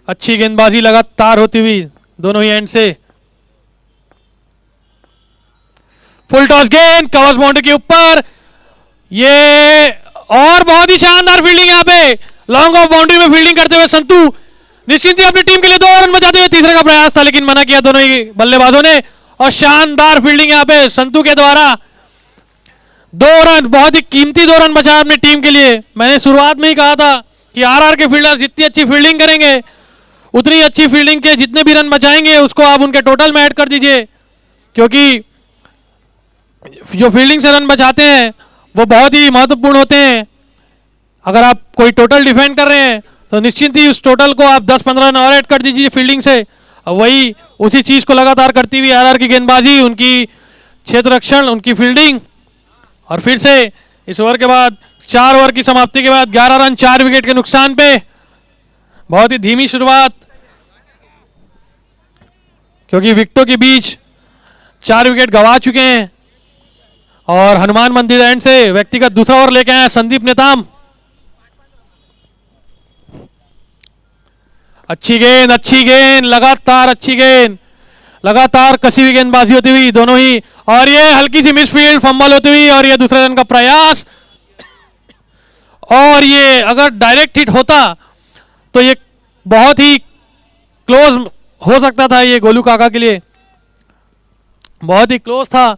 अच्छी गेंदबाजी लगातार होती हुई दोनों ही एंड से। फुल टॉस गेंद कवर्स बाउंड्री के ऊपर, ये और बहुत ही शानदार फील्डिंग यहाँ पे, लॉन्ग ऑफ बाउंड्री में फील्डिंग करते हुए संतू निश्चिंत ही अपनी टीम के लिए 2 रन बचाते हुए तीसरे का प्रयास था लेकिन मना किया दोनों ही बल्लेबाजों ने। और शानदार फील्डिंग यहाँ पे संतू के द्वारा, 2 रन, बहुत ही कीमती 2 रन बचाया अपनी टीम के लिए। मैंने शुरुआत में ही कहा था कि आरआर के फील्डर जितनी अच्छी फील्डिंग करेंगे उतनी अच्छी फील्डिंग के जितने भी रन बचाएंगे उसको आप उनके टोटल में ऐड कर दीजिए, क्योंकि जो फील्डिंग से रन बचाते हैं वो बहुत ही महत्वपूर्ण होते हैं। अगर आप कोई टोटल डिफेंड कर रहे हैं तो निश्चित ही उस टोटल को आप 10-15 रन और ऐड कर दीजिए फील्डिंग से। वही उसी चीज को लगातार करती हुई आरआर की गेंदबाजी, उनकी क्षेत्र रक्षण, उनकी फील्डिंग। और फिर से इस ओवर के बाद 4 ओवर की समाप्ति के बाद 11 रन 4 विकेट के नुकसान पे, बहुत ही धीमी शुरुआत क्योंकि विकेटों के बीच 4 विकेट गंवा चुके हैं। और हनुमान मंदिर एंड से व्यक्तिगत दूसरा ओवर लेके आए संदीप नेताम। अच्छी गेंद, लगातार अच्छी गेंद, लगातार कसी हुई गेंदबाजी होती हुई दोनों ही। और ये हल्की सी मिसफील्ड, फंबल होती हुई और ये दूसरे रन का प्रयास। और ये अगर डायरेक्ट हिट होता तो ये बहुत ही क्लोज हो सकता था, ये गोलू काका के लिए बहुत ही क्लोज था।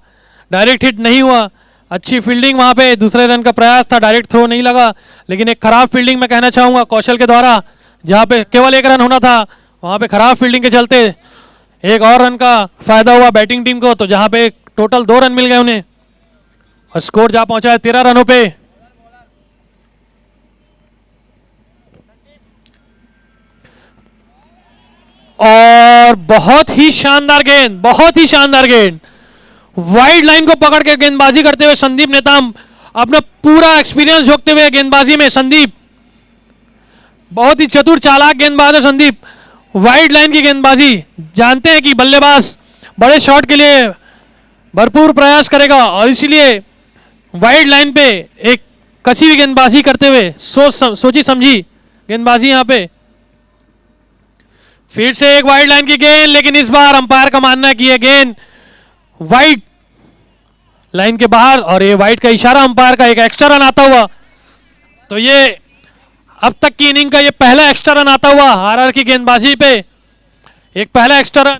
डायरेक्ट हिट नहीं हुआ अच्छी फील्डिंग वहां पे, दूसरे रन का प्रयास था, डायरेक्ट थ्रो नहीं लगा, लेकिन एक खराब फील्डिंग मैं कहना चाहूंगा कौशल के द्वारा, जहां पे केवल एक रन होना था वहां पे खराब फील्डिंग के चलते एक और रन का फायदा हुआ बैटिंग टीम को, तो जहां पे टोटल 2 रन मिल गए उन्हें और स्कोर जा पहुंचा है 13 रनों पे। और बहुत ही शानदार गेंद, बहुत ही शानदार गेंद, वाइड लाइन को पकड़ के गेंदबाजी करते हुए संदीप नेताम, अपना पूरा एक्सपीरियंस झोंकते हुए गेंदबाजी में संदीप, बहुत ही चतुर चालाक गेंदबाज है संदीप। वाइड लाइन की गेंदबाजी, जानते हैं कि बल्लेबाज बड़े शॉट के लिए भरपूर प्रयास करेगा और इसीलिए वाइड लाइन पे एक कसी हुई गेंदबाजी करते हुए सोची समझी गेंदबाजी यहां पे। फिर से एक वाइड लाइन की गेंद, लेकिन इस बार अंपायर का मानना है कि यह गेंद वाइड लाइन के बाहर, और ये वाइड का इशारा अंपायर का, एक एक्स्ट्रा रन आता हुआ, तो ये अब तक की इनिंग का ये पहला एक्स्ट्रा रन आता हुआ आरआर की गेंदबाजी पे, एक पहला एक्स्ट्रा रन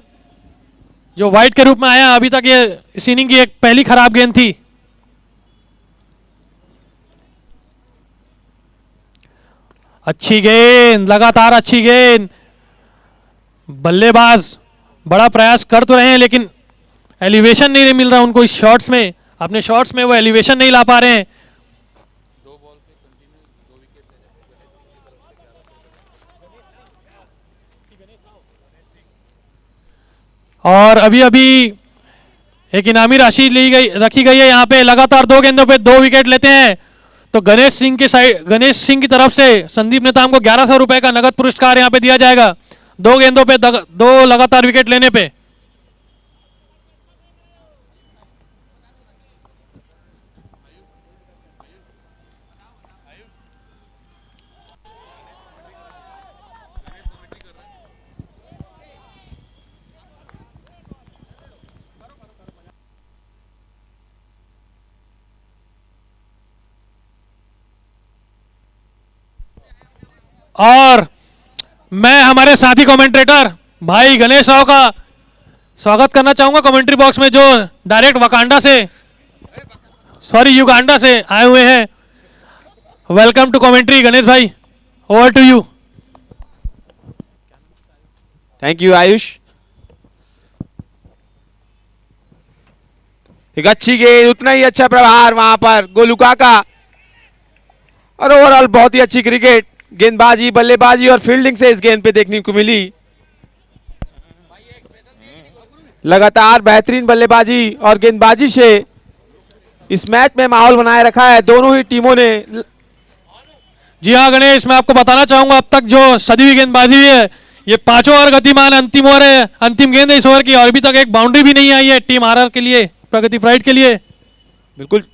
जो वाइड के रूप में आया। अभी तक ये इस इनिंग की एक पहली खराब गेंद थी। अच्छी गेंद, लगातार अच्छी गेंद, बल्लेबाज बड़ा प्रयास कर तो रहे हैं लेकिन एलिवेशन नहीं मिल रहा उनको इस शॉट्स में, अपने शॉट्स में वो एलिवेशन नहीं ला पा रहे हैं। और अभी अभी एक इनामी राशि रखी गई है यहाँ पे, लगातार 2 गेंदों पे 2 विकेट लेते हैं तो गणेश सिंह की तरफ से संदीप नेताम को 1100 रुपए का नगद पुरस्कार यहाँ पे दिया जाएगा, 2 गेंदों पे 2 लगातार विकेट लेने पे। और मैं हमारे साथी कमेंटेटर भाई गणेश राव का स्वागत करना चाहूंगा कमेंट्री बॉक्स में, जो डायरेक्ट युगांडा से आए हुए हैं। वेलकम टू कमेंट्री गणेश भाई, over to you. Thank you Ayush. एक अच्छी गेंद, उतना ही अच्छा प्रहार वहां पर गोलुका का, और ओवरऑल बहुत ही अच्छी क्रिकेट, गेंदबाजी, बल्लेबाजी और फील्डिंग से इस गेंद पे देखने को मिली। लगातार बेहतरीन बल्लेबाजी और गेंदबाजी से इस मैच में माहौल बनाए रखा है दोनों ही टीमों ने। जी हाँ गणेश, मैं आपको बताना चाहूंगा अब तक जो सदी हुई गेंदबाजी है, ये 5 ओवर गतिमान, अंतिम ओवर है, अंतिम गेंद है इस ओवर की, और अभी तक एक बाउंड्री भी नहीं आई है टीम आरआर के लिए, प्रगति प्राइड के लिए। बिल्कुल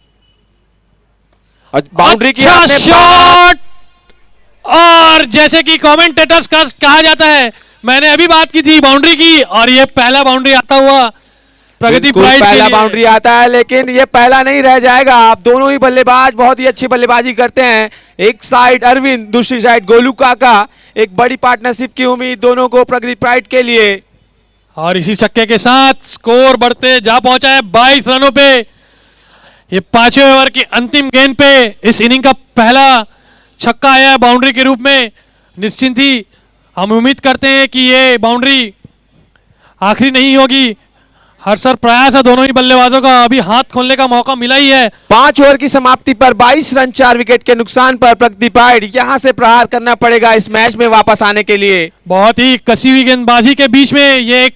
बाउंड्री की अच्छा शॉट, और जैसे कि कमेंटेटर्स का कहा जाता है, मैंने अभी बात की थी बाउंड्री की, और ये पहला बाउंड्री आता हुआ प्रगति प्राइड, पहला बाउंड्री आता है, लेकिन ये पहला नहीं रह जाएगा। आप दोनों ही बल्लेबाज बहुत ही अच्छी बल्लेबाजी करते हैं, एक साइड अरविंद, दूसरी साइड गोलुका का, एक बड़ी पार्टनरशिप की उम्मीद दोनों को प्रगति प्राइड के लिए। और इसी छक्के के साथ स्कोर बढ़ते जा पहुंचा है 22 रनों पे। ये 5वें ओवर की अंतिम गेंद पे इस इनिंग का पहला छक्का आया है बाउंड्री के रूप में। निश्चिंत ही हम उम्मीद करते हैं कि ये बाउंड्री आखिरी नहीं होगी, हर प्रयास है दोनों ही बल्लेबाजों का, अभी हाथ खोलने का मौका मिला ही है। 5 ओवर की समाप्ति पर 22 रन 4 विकेट के नुकसान पर प्रगति प्राइड यहां से प्रहार करना पड़ेगा इस मैच में वापस आने के लिए। बहुत ही कसी हुई गेंदबाजी के बीच में ये एक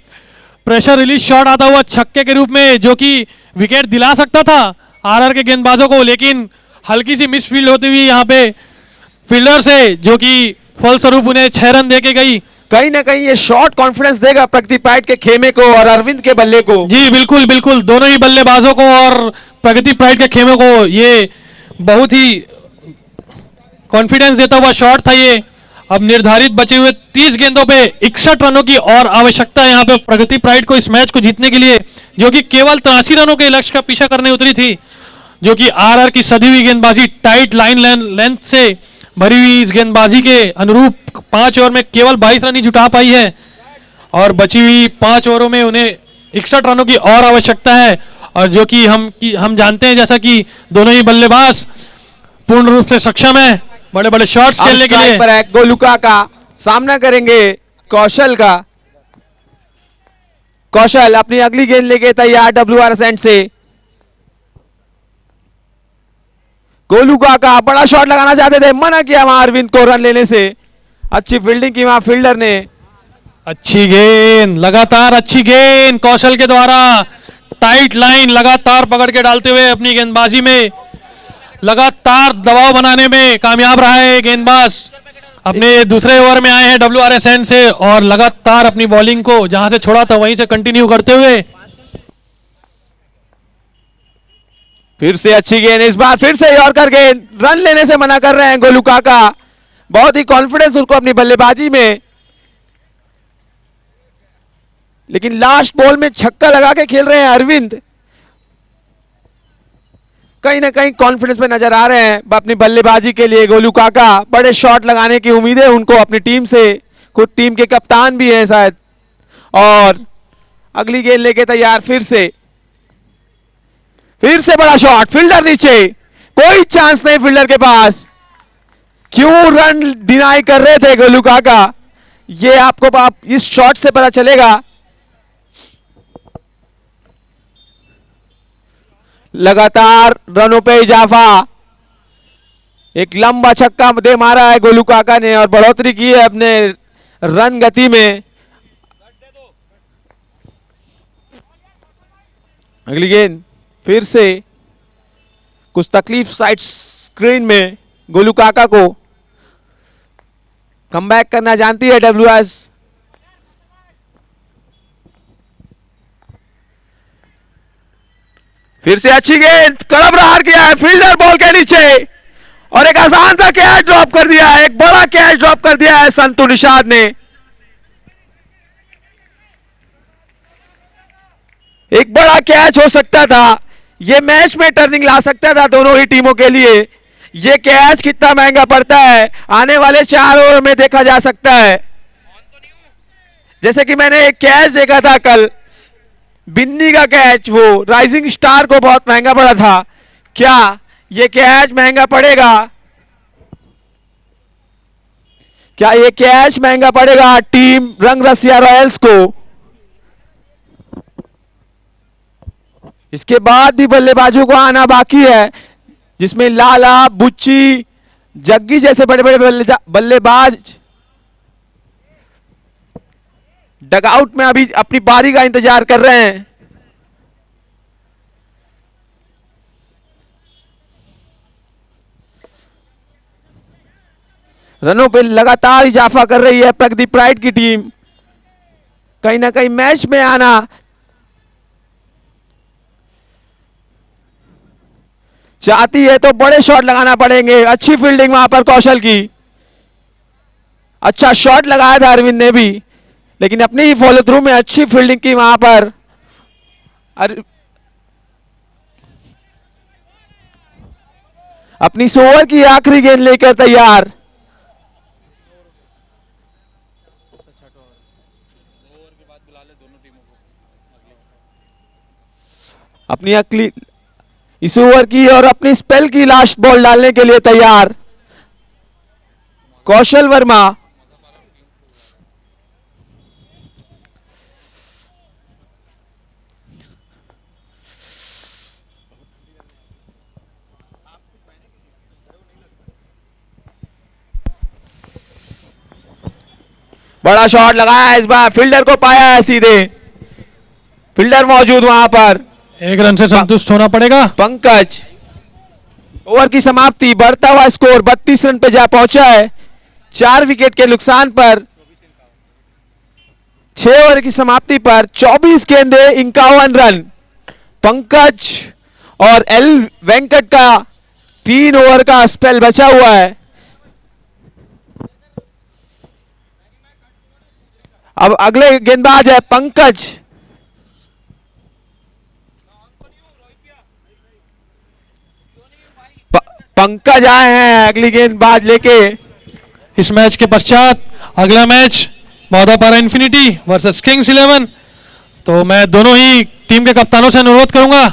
प्रेशर रिलीज शॉट आता हुआ छक्के के रूप में, जो कि विकेट दिला सकता था आरआर के गेंदबाजों को, लेकिन हल्की सी मिस फील्ड होती हुई यहाँ पे फील्डर से, जो कि फलस्वरूप उन्हें 6 रन देके गई। कहीं ना कहीं ये शॉर्ट कॉन्फिडेंस देगा प्रगति प्राइड के खेमे को और अरविंद के बल्ले को। जी बिल्कुल बिल्कुल, दोनों ही बल्लेबाजों को और प्रगति प्राइड के खेमे को ये बहुत ही कॉन्फिडेंस देता हुआ शॉट था ये। अब निर्धारित बचे हुए 30 गेंदों पे 61 रनों की और आवश्यकता है यहाँ पे प्रगति प्राइड को इस मैच को जीतने के लिए, जो कि केवल 83 रनों के लक्ष्य का पीछा करने उतरी थी, जो कि आरआर की सदी हुई गेंदबाजी टाइट लाइन लेंथ से भरी हुई इस गेंदबाजी के अनुरूप 5 ओवर में केवल 22 रन ही जुटा पाई है, और बची हुई 5 ओवरों में उन्हें 61 रनों की और आवश्यकता है। और जो कि हम जानते हैं जैसा कि दोनों ही बल्लेबाज पूर्ण रूप से सक्षम है बड़े बड़े शॉट्स अब खेलने के स्ट्राइक लिए। पर है गोलुका का, सामना करेंगे कौशल का। कौशल अपनी अगली गेंद लेके तैयार WRS एंड से। गोलुका का बड़ा शॉट लगाना चाहते थे, मना किया वहां अरविंद को रन लेने से। अच्छी फील्डिंग की वहां फील्डर ने। अच्छी गेंद, लगातार अच्छी गेंद कौशल के द्वारा, टाइट लाइन लगातार पकड़ के डालते हुए अपनी गेंदबाजी में लगातार दबाव बनाने में कामयाब रहा है गेंदबाज। अपने दूसरे ओवर में आए हैं WRS एंड से और लगातार अपनी बॉलिंग को जहां से छोड़ा था वहीं से कंटिन्यू करते हुए। फिर से अच्छी गेंद, इस बार फिर से यॉर्कर गेंद, रन लेने से मना कर रहे हैं गोलुका का। बहुत ही कॉन्फिडेंस उसको अपनी बल्लेबाजी में, लेकिन लास्ट बॉल में छक्का लगा के खेल रहे हैं अरविंद। कहीं ना कहीं कॉन्फिडेंस में नजर आ रहे हैं अपनी बल्लेबाजी के लिए। गोलुका का बड़े शॉट लगाने की उम्मीद है उनको अपनी टीम से, खुद टीम के कप्तान भी हैं शायद। और अगली गेंद लेके तैयार, फिर से बड़ा शॉट, फील्डर नीचे, कोई चांस नहीं फील्डर के पास। क्यों रन डिनाई कर रहे थे गोलुका का, ये आपको इस शॉट से पता चलेगा। लगातार रनों पे इजाफा, एक लंबा छक्का दे मारा है गोलुकाका ने और बढ़ोतरी की है अपने रन गति में। अगली गेंद फिर से, कुछ तकलीफ साइड स्क्रीन में, गोलुकाका को कमबैक करना जानती है WRS। फिर से अच्छी गेंद, कड़ा प्रहार किया है फील्डर बॉल के नीचे और एक आसान सा कैच ड्रॉप कर दिया है, एक बड़ा कैच ड्रॉप कर दिया है संतु निषाद ने। एक बड़ा कैच हो सकता था, ये मैच में टर्निंग ला सकता था दोनों ही टीमों के लिए। ये कैच कितना महंगा पड़ता है आने वाले 4 ओवर में देखा जा सकता है। जैसे कि मैंने एक कैच देखा था कल, बिन्नी का कैच, वो राइजिंग स्टार को बहुत महंगा पड़ा था। क्या ये कैच महंगा पड़ेगा? क्या ये कैच महंगा पड़ेगा टीम रंग रसिया रॉयल्स को? इसके बाद भी बल्लेबाजों को आना बाकी है, जिसमें लाला, बुच्ची, जग्गी जैसे बड़े बड़े बल्लेबाज डगआउट में अभी अपनी बारी का इंतजार कर रहे हैं। रनों पे लगातार इजाफा कर रही है प्रगति प्राइड की टीम। कहीं ना कहीं मैच में आना चाहती है तो बड़े शॉट लगाना पड़ेंगे। अच्छी फील्डिंग वहां पर कौशल की, अच्छा शॉट लगाया था अरविंद ने भी, लेकिन अपनी ही फॉलो थ्रू में अच्छी फील्डिंग की वहां पर। अपनी 100 ओवर की आखिरी गेंद लेकर तैयार। अपनी अगली इस ओवर की और अपनी स्पेल की लास्ट बॉल डालने के लिए तैयार कौशल वर्मा। बड़ा शॉट लगाया है इस बार, फील्डर को पाया है सीधे, फील्डर मौजूद वहां पर। 1 रन से संतुष्ट होना पड़ेगा। पंकज, ओवर की समाप्ति, बढ़ता हुआ स्कोर 32 रन पे जा पहुंचा है 4 विकेट के नुकसान पर। 6 ओवर की समाप्ति पर 24 गेंदे 51 रन। पंकज और एल वेंकट का 3 ओवर का स्पेल बचा हुआ है। अब अगले गेंदबाज है पंकज। पंकज आए हैं अगली गेंदबाज लेके। इस मैच के पश्चात अगला मैच मौदापारा इन्फिनिटी वर्सेस किंग्स 11। तो मैं दोनों ही टीम के कप्तानों से अनुरोध करूंगा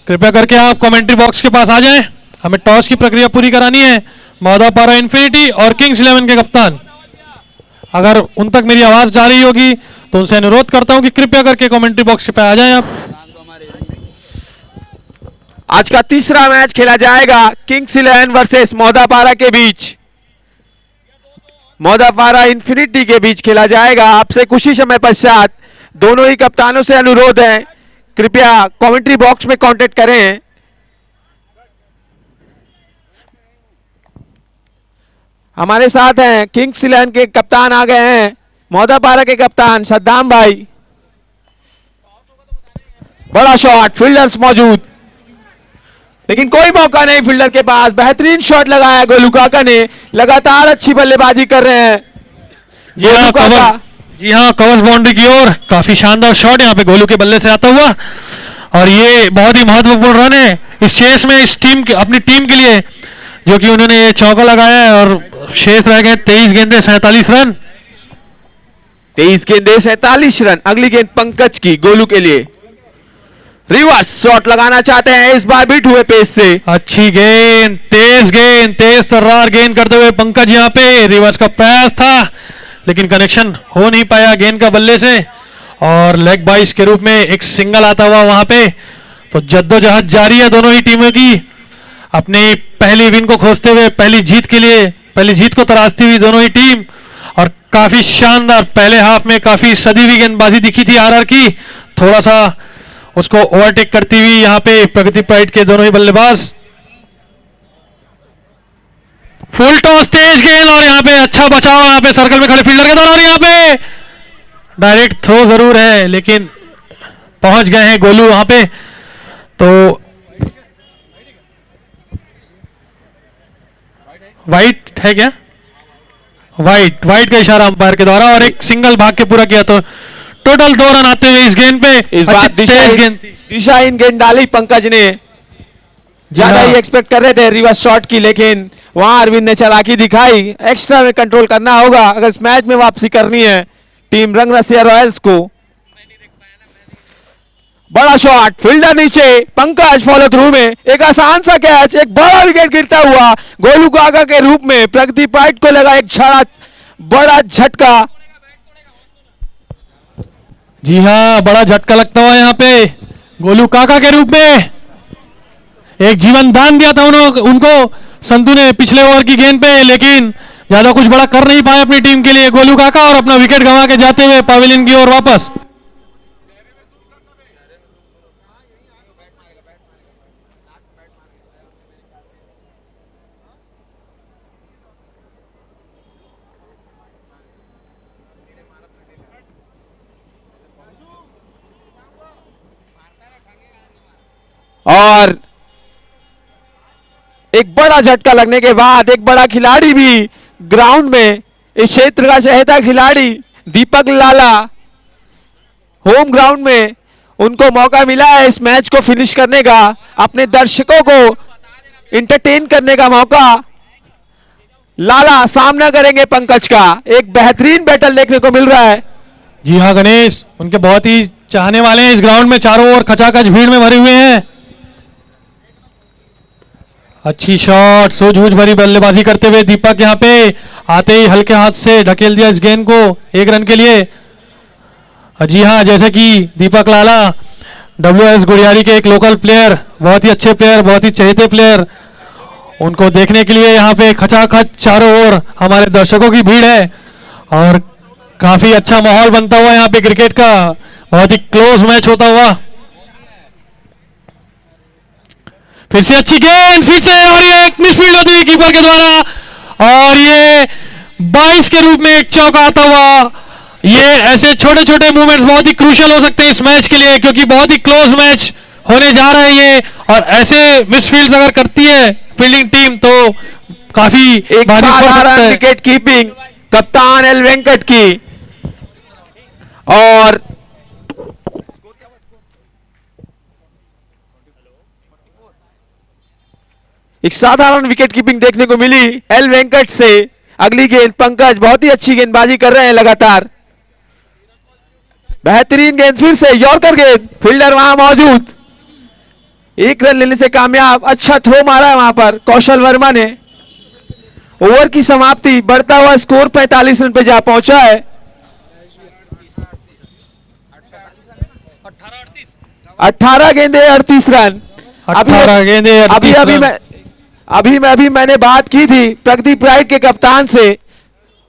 कृपया करके आप कमेंट्री बॉक्स के पास आ जाएं, हमें टॉस की प्रक्रिया पूरी करानी है। मौदापारा इन्फिनिटी और किंग्स 11 के कप्तान, अगर उन तक मेरी आवाज जा रही होगी तो उनसे अनुरोध करता हूं कि कृपया करके कमेंट्री बॉक्स पे आ जाएं आप। आज का तीसरा मैच खेला जाएगा किंग्स 11 वर्सेस मौदापारा के बीच। मौदापारा इन्फिनिटी के बीच खेला जाएगा। आपसे कुछ ही समय पश्चात दोनों ही कप्तानों से अनुरोध है, कृपया कमेंट्री बॉक्स में कांटेक्ट करें। हमारे साथ हैं किंग्स 11 के कप्तान आ गए हैं, मौदापारा के कप्तान सद्दाम भाई। बड़ा शॉट, फील्डर्स मौजूद, लेकिन कोई मौका नहीं फील्डर के पास। बेहतरीन शॉट लगाया गोलू काका ने, लगातार अच्छी बल्लेबाजी कर रहे हैं गोलू काका। जी हाँ, कवर्स बाउंड्री की ओर काफी शानदार शॉट यहाँ पे गोलू के बल्ले से आता हुआ, और ये बहुत ही महत्वपूर्ण रन है इस चेस में, इस टीम के, अपनी टीम के लिए, जो कि उन्होंने ये चौका लगाया है और शेष रह गए 23 गेंदे 47 रन। 23 गेंदे 47 रन। अगली गेंद पंकज की गोलू के लिए, रिवर्स शॉट लगाना चाहते हैं, इस बार बीट हुए पेस से। अच्छी गेंद, तेज तर्रार गेंद करते हुए पंकज, यहाँ पे रिवर्स का प्रयास था लेकिन कनेक्शन हो नहीं पाया गेंद का बल्ले से, और लेग बाइस के रूप में एक सिंगल आता हुआ वहां पे। तो जद्दोजहद जारी है दोनों ही टीमों की, अपनी पहली विन को खोजते हुए, पहली जीत के लिए, पहली जीत को तराशती हुई दोनों ही टीम। और काफी शानदार पहले हाफ में काफी सदी हुई गेंदबाजी दिखी थी आरआर की, थोड़ा सा उसको ओवरटेक करती हुई यहाँ पे प्रगति प्राइड के दोनों ही बल्लेबाज। फुल टॉस, तेज गेंद, और यहाँ पे अच्छा बचाव, यहाँ पे सर्कल में खड़े फील्डर के द्वारा, और यहाँ पे डायरेक्ट थ्रो जरूर है लेकिन पहुंच गए हैं गोलू वहां पे। तो वाइट है क्या? वाइट का इशारा अंपायर के द्वारा, और एक सिंगल भाग के पूरा किया। तो टोटल 2 रन आते हुए इस गेंद पे। इस बार दिशाहीन गेंद डाली पंकज ने, ज्यादा ही एक्सपेक्ट कर रहे थे रिवर्स शॉट की, लेकिन वहां अरविंद ने चालाकी दिखाई। एक्स्ट्रा में कंट्रोल करना होगा अगर इस मैच में वापसी करनी है टीम रंगरसिया रॉयल्स को। बड़ा शॉट, फील्डर नीचे, पंकज फॉलो थ्रू में एक आसान सा कैच, एक बड़ा विकेट गिरता हुआ गोलू काका के रूप में। प्रगति प्राइड को लगा एक बड़ा झटका। जी हाँ, बड़ा झटका लगता हुआ यहाँ पे गोलू काका के रूप में। एक जीवन दान दिया था उनको संतू ने पिछले ओवर की गेंद पे, लेकिन ज्यादा कुछ बड़ा कर नहीं पाए अपनी टीम के लिए गोलू काका, और अपना विकेट गंवा के जाते हुए पवेलियन की ओर वापस। और एक बड़ा झटका लगने के बाद एक बड़ा खिलाड़ी भी ग्राउंड में, इस क्षेत्र का चहेता खिलाड़ी दीपक लाला, होम ग्राउंड में उनको मौका मिला है इस मैच को फिनिश करने का, अपने दर्शकों को इंटरटेन करने का मौका। लाला सामना करेंगे पंकज का, एक बेहतरीन बैटल देखने को मिल रहा है। जी हाँ गणेश, उनके बहुत ही चाहने वाले हैं इस ग्राउंड में, चारों ओर खचाखच भीड़ में भरे हुए हैं। अच्छी शॉट, सूझबूझ भरी बल्लेबाजी करते हुए दीपक यहाँ पे आते ही हल्के हाथ से ढकेल दिया इस गेंद को 1 रन के लिए। जी हाँ, जैसे कि दीपक लाला WS गुड़ियारी के एक लोकल प्लेयर, बहुत ही अच्छे प्लेयर, बहुत ही चहेते प्लेयर, उनको देखने के लिए यहाँ पे खचाखच चारों ओर हमारे दर्शकों की भीड़ है, और काफी अच्छा माहौल बनता हुआ यहाँ पे क्रिकेट का, बहुत ही क्लोज मैच होता हुआ। फिर से अच्छी गेंद, फिर से, और ये एक मिसफील्ड होती है कीपर के द्वारा, और ये 22 के रूप में एक चौका आता हुआ। ये ऐसे छोटे छोटे मूवमेंट्स बहुत ही क्रूशियल हो सकते हैं इस मैच के लिए, क्योंकि बहुत ही क्लोज मैच होने जा रहा है ये, और ऐसे मिसफील्ड्स अगर करती है फील्डिंग टीम तो काफी एक साधारण विकेट कीपिंग कप्तान एल वेंकट की, और एक साधारण विकेट कीपिंग देखने को मिली एल वेंकट से। अगली गेंद पंकज बहुत ही अच्छी गेंदबाजी कर रहे हैं लगातार, बेहतरीन गेंद, फिर से यॉर्कर गेंद, फील्डर वहां मौजूद, एक रन लेने से कामयाब। अच्छा थ्रो मारा है वहां पर कौशल वर्मा ने। ओवर की समाप्ति, बढ़ता हुआ स्कोर 45 रन पे जा पहुंचा है। 18 गेंदे 38 रन। 18 गेंदे 38 अभी मैंने बात की थी प्रगदीप राइट के कप्तान से।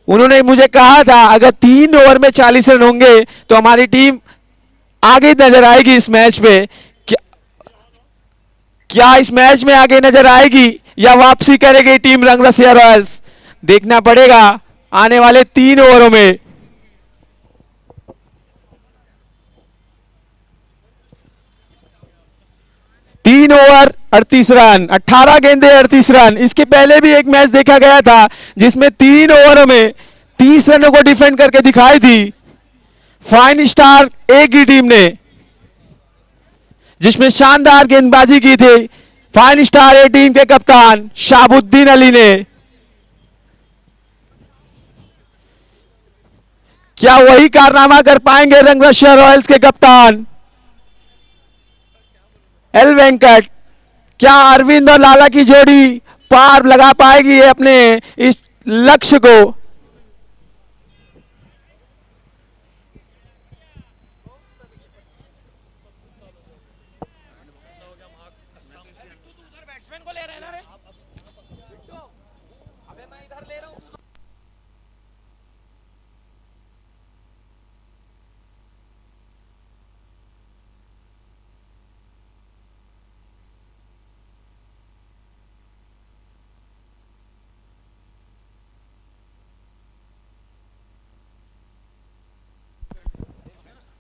उन्होंने मुझे कहा था अगर 3 ओवर में 40 रन होंगे तो हमारी टीम आगे नजर आएगी इस मैच में। क्या इस मैच में आगे नजर आएगी या वापसी करेगी टीम रंगरसिया रॉयल्स, देखना पड़ेगा आने वाले 3 ओवरों में। तीन ओवर 38 रन, 18 गेंदे 38 रन। इसके पहले भी एक मैच देखा गया था जिसमें 3 ओवरों में 30 रनों को डिफेंड करके दिखाई थी फाइन स्टार ए की टीम ने, जिसमें शानदार गेंदबाजी की थी फाइन स्टार ए टीम के कप्तान शाहबुद्दीन अली ने। क्या वही कारनामा कर पाएंगे रंगरसिया रॉयल्स के कप्तान एल वेंकट? क्या अरविंद और लाला की जोड़ी पार लगा पाएगी अपने इस लक्ष्य को?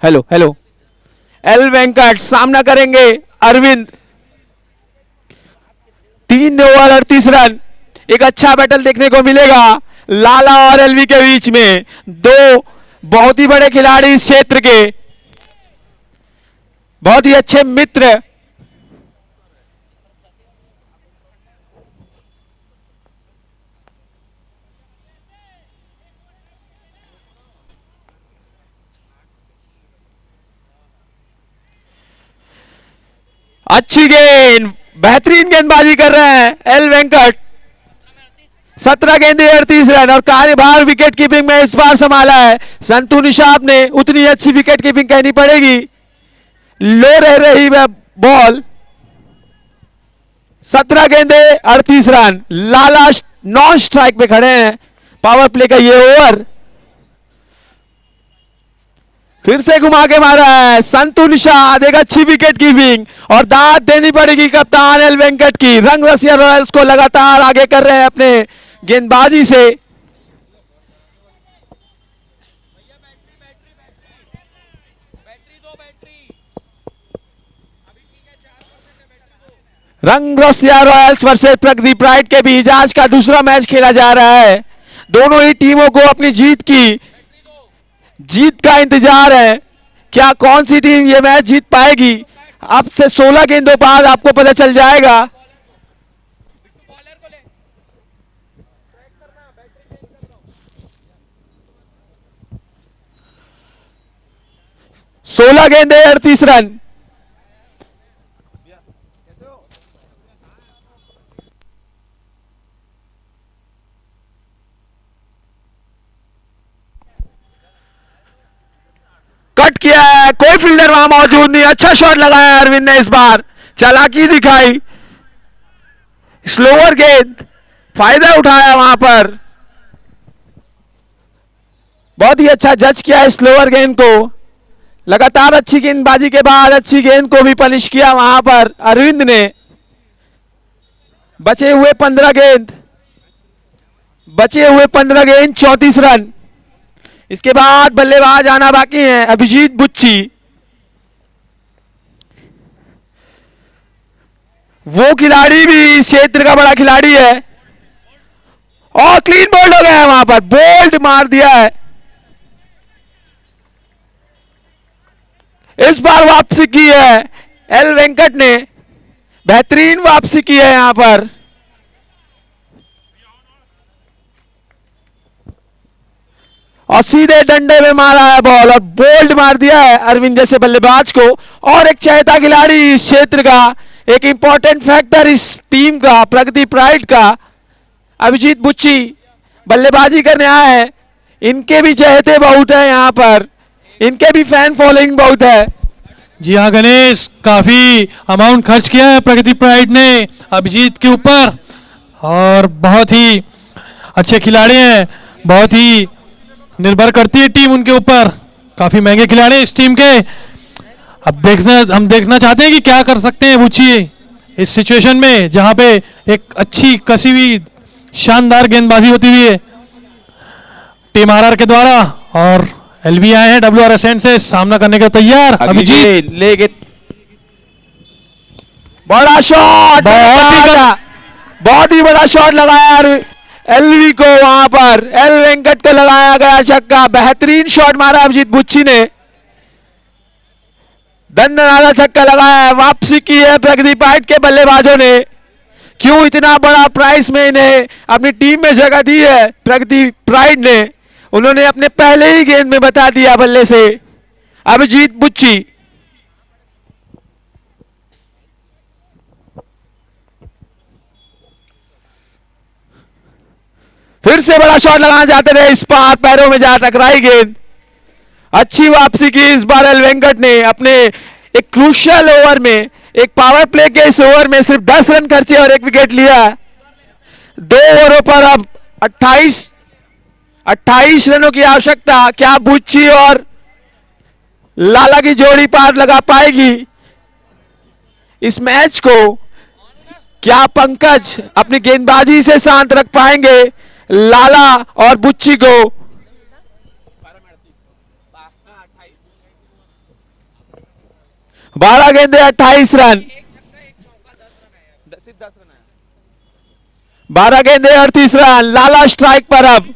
हेलो हेलो, एल वेंकट सामना करेंगे अरविंद। 3 over 38 run. एक अच्छा बैटल देखने को मिलेगा लाला और एलवी के बीच में। 2 बहुत ही बड़े खिलाड़ी इस क्षेत्र के, बहुत ही अच्छे मित्र। अच्छी गेंद, बेहतरीन गेंदबाजी कर रहे हैं एल वेंकट। 17 गेंदे 38 रन और कार्यभार विकेट कीपिंग में इस बार संभाला है संतू निशाब ने। उतनी अच्छी विकेट कीपिंग कहनी पड़ेगी। लो रह रही बॉल। 17 गेंदे 38 रन। लाला नॉन स्ट्राइक पे खड़े हैं। पावर प्ले का ये ओवर फिर से घुमा के मारा है संतू निषाद। एक अच्छी विकेट कीपिंग और दाद देनी पड़ेगी कप्तान एल वेंकट की। रंगरसिया रॉयल्स को लगातार आगे कर रहे हैं अपने गेंदबाजी से। Rang Rasiya Royals versus Pragdeep right के बीच आज का दूसरा मैच खेला जा रहा है। दोनों ही टीमों को अपनी जीत का इंतजार है। क्या कौन सी टीम ये मैच जीत पाएगी? अब से 16 गेंदों बाद आपको पता चल जाएगा। सोलह गेंदे 38 रन। कट किया है, कोई फील्डर वहां मौजूद नहीं। अच्छा शॉट लगाया अरविंद ने, इस बार चालाकी दिखाई। स्लोअर गेंद, फायदा उठाया वहां पर। बहुत ही अच्छा जज किया है स्लोअर गेंद को। लगातार अच्छी गेंदबाजी के बाद अच्छी गेंद को भी पनिश किया वहां पर अरविंद ने। बचे हुए 15 गेंद 34 रन। इसके बाद बल्लेबाज आना बाकी है अभिजीत बुच्ची। वो खिलाड़ी भी इस क्षेत्र का बड़ा खिलाड़ी है और क्लीन बोल्ड हो गया है वहां पर। बोल्ड मार दिया है। इस बार वापसी की है एल वेंकट ने। बेहतरीन वापसी की है यहां पर। और सीधे डंडे में मारा है बॉल और बोल्ड मार दिया है अरविंद जैसे बल्लेबाज को। और एक चहेता खिलाड़ी इस क्षेत्र का, एक इंपॉर्टेंट फैक्टर इस टीम का, प्रगति प्राइड का, अभिजीत बुच्ची बल्लेबाजी करने आए हैं। इनके भी चहेते बहुत है, यहाँ पर इनके भी फैन फॉलोइंग बहुत है। जी हाँ गणेश, काफी अमाउंट खर्च किया है प्रगति प्राइड ने अभिजीत के ऊपर, और बहुत ही अच्छे खिलाड़ी हैं, बहुत ही निर्भर करती है टीम उनके ऊपर, काफी महंगे खिलाड़ी हैं इस टीम के। अब हम देखना चाहते हैं कि क्या कर सकते हैं बुच्ची इस सिचुएशन में, जहां पे एक अच्छी कसी हुई शानदार गेंदबाजी होती हुई है टीम आरआर के द्वारा, और एलबी आए हैं डब्ल्यूआर एसेंट से सामना करने के तैयार। अभिजीत लेके बड़ा शॉट, बहुत ही बड़ा शॉट लगाया एलवी को, वहां पर एल वेंकट को लगाया गया छक्का। बेहतरीन शॉट मारा अभिजीत बुच्ची ने, दंडनाला छक्का लगाया है। वापसी की है प्रगति प्राइड के बल्लेबाजों ने। क्यों इतना बड़ा प्राइस में इन्हें अपनी टीम में जगह दी है प्रगति प्राइड ने, उन्होंने अपने पहले ही गेंद में बता दिया बल्ले से। अभिजीत बुच्ची फिर से बड़ा शॉट लगाना चाहते रहे, इस पार पैरों में जा टकराई गेंद। अच्छी वापसी की इस बार एल वेंकट ने अपने एक क्रूशियल ओवर में, एक पावर प्ले के इस ओवर में सिर्फ 10 रन खर्चे और 1 विकेट लिया। 2 ओवरों पर अब 28 रनों की आवश्यकता। क्या बुच्ची और लाला की जोड़ी पार लगा पाएगी इस मैच को? क्या पंकज अपनी गेंदबाजी से शांत रख पाएंगे लाला और बुच्ची को? 12 गेंदे 28 रन, 12 गेंदे 38 रन। लाला स्ट्राइक पर अब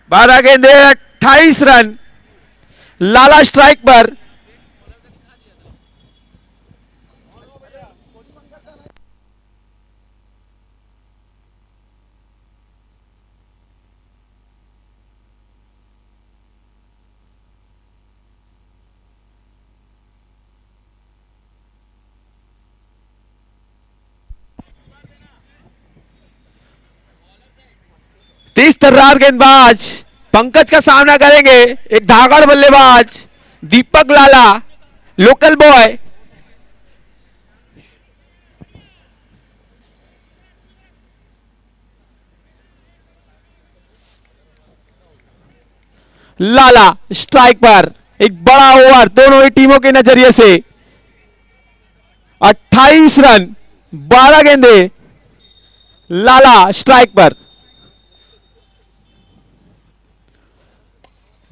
12 गेंदे 28 रन, लाला स्ट्राइक पर। तेज तर्रार गेंदबाज पंकज का सामना करेंगे, एक धागड़ बल्लेबाज दीपक लाला, लोकल बॉय। लाला स्ट्राइक पर, एक बड़ा ओवर दोनों ही टीमों के नजरिए से। 28 रन, 12 गेंदे, लाला स्ट्राइक पर।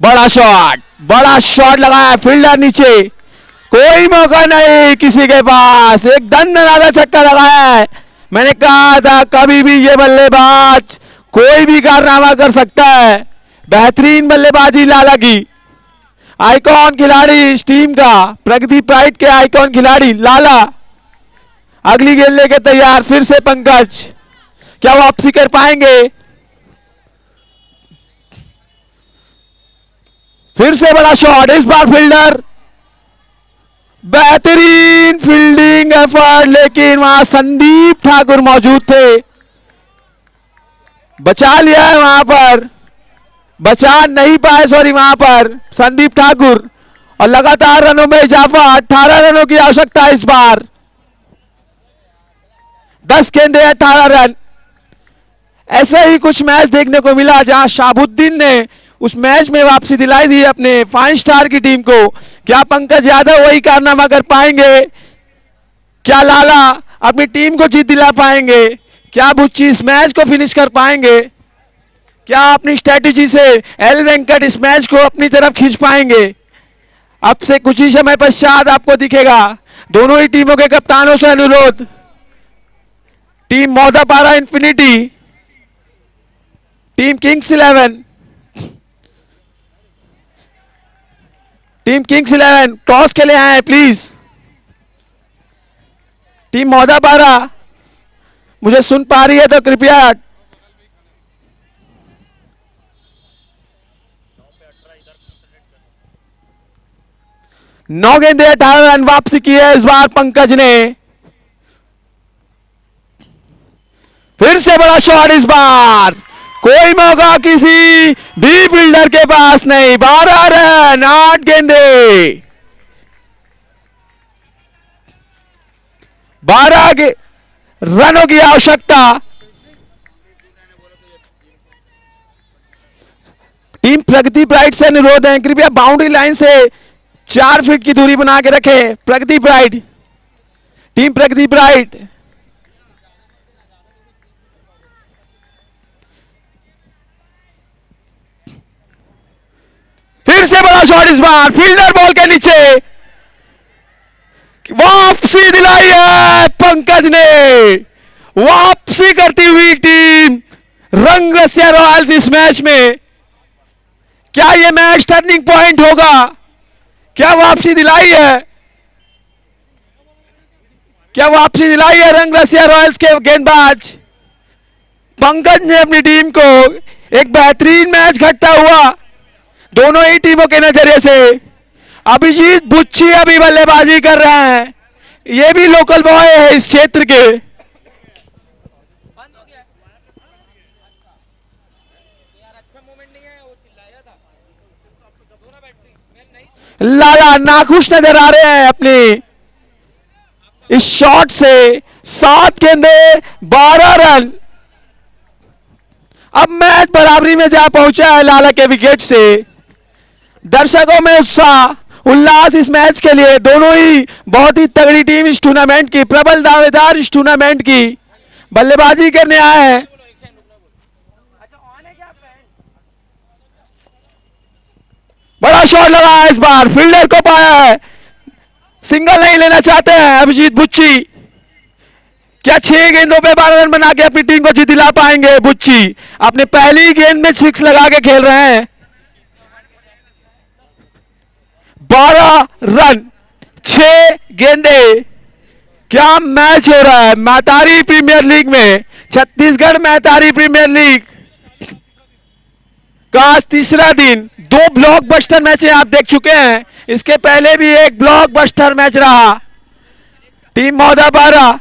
बड़ा शॉट लगाया, फील्डर नीचे, कोई मौका नहीं किसी के पास, एक दंडनाला छक्का लगाया है। मैंने कहा था कभी भी ये बल्लेबाज कोई भी कारनामा कर सकता है। बेहतरीन बल्लेबाजी लाला की, आइकॉन खिलाड़ी इस टीम का, प्रगति प्राइड के आइकॉन खिलाड़ी लाला। अगली गेंद लेके तैयार, फिर से पंकज, क्या वापसी कर पाएंगे? फिर से बड़ा शॉट, इस बार फील्डर, बेहतरीन फील्डिंग एफर्ट, लेकिन वहां संदीप ठाकुर मौजूद थे, बचा लिया है वहां पर, बचा नहीं पाए सॉरी वहां पर संदीप ठाकुर, और लगातार रनों में इजाफा। 18 रनों की आवश्यकता इस बार, 10 गेंदे 18 रन। ऐसा ही कुछ मैच देखने को मिला जहां शाहबुद्दीन ने उस मैच में वापसी दिलाई दी अपने 5 स्टार की टीम को। क्या पंकज यादव वही कारनामा कर पाएंगे? क्या लाला अपनी टीम को जीत दिला पाएंगे? क्या बुच्ची इस मैच को फिनिश कर पाएंगे? क्या अपनी स्ट्रेटेजी से एल वेंकट इस मैच को अपनी तरफ खींच पाएंगे? अब से कुछ ही समय पश्चात आपको दिखेगा। दोनों ही टीमों के कप्तानों से अनुरोध, team Maudapara infinity, team kings 11, team kings 11 toss के लिए आए प्लीज। टीम मौदापारा मुझे सुन पा रही है तो कृपया 9 गेंदे 18 रन वापसी की है इस बार पंकज ने। फिर से बड़ा शॉट इस बार, कोई मौका किसी भी फील्डर के पास नहीं। 12 रन 8 गेंदे, 12 रनों की आवश्यकता। टीम प्रगति प्राइड से अनुरोध है कृपया बाउंड्री लाइन से 4 फीट की दूरी बना के रखें। प्रगति प्राइड, टीम प्रगति प्राइड। फिर से बड़ा शॉट इस बार, फील्डर बॉल के नीचे, वापसी दिलाई है पंकज ने। वापसी करती हुई टीम रंग रसिया रॉयल्स इस मैच में। क्या यह मैच टर्निंग पॉइंट होगा? क्या वापसी दिलाई है? क्या वापसी दिलाई है रंग रसिया रॉयल्स के गेंदबाज पंकज ने अपनी टीम को? एक बेहतरीन मैच घटता हुआ दोनों ही टीमों के नजरिए से। अभिजीत बुच्ची अभी बल्लेबाजी कर रहे हैं, ये भी लोकल बॉय है इस क्षेत्र के। लाला नाखुश नजर आ रहे हैं अपने इस शॉट से। 7 गेंदे 12 रन। अब मैच बराबरी में जा पहुंचा है लाला के विकेट से। दर्शकों में उत्साह उल्लास इस मैच के लिए। दोनों ही बहुत ही तगड़ी टीम इस टूर्नामेंट की, प्रबल दावेदार इस टूर्नामेंट की बल्लेबाजी करने आए हैं। बड़ा शॉट लगा है इस बार, फील्डर को पाया है, सिंगल नहीं लेना चाहते हैं अभिजीत बुच्ची। क्या 6 गेंदों पे 12 रन बना के अपनी टीम को जीत दिला पाएंगे बुच्ची? अपने पहली गेंद में 6 लगा के खेल रहे हैं। 12 रन 6 गेंदे, क्या मैच हो रहा है मैतारी प्रीमियर लीग में। छत्तीसगढ़ मैतारी प्रीमियर लीग का आज तीसरा दिन। 2 ब्लॉकबस्टर मैचें आप देख चुके हैं, इसके पहले भी एक ब्लॉकबस्टर मैच रहा। टीम मौदा 12,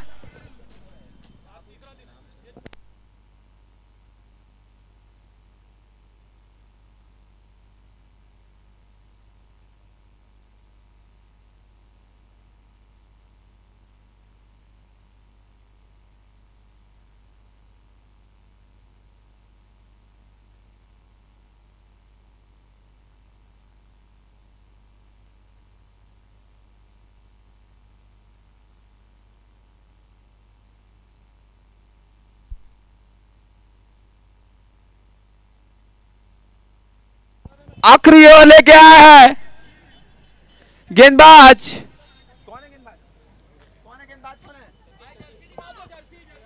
आखिरी ओवर लेके आया है गेंदबाज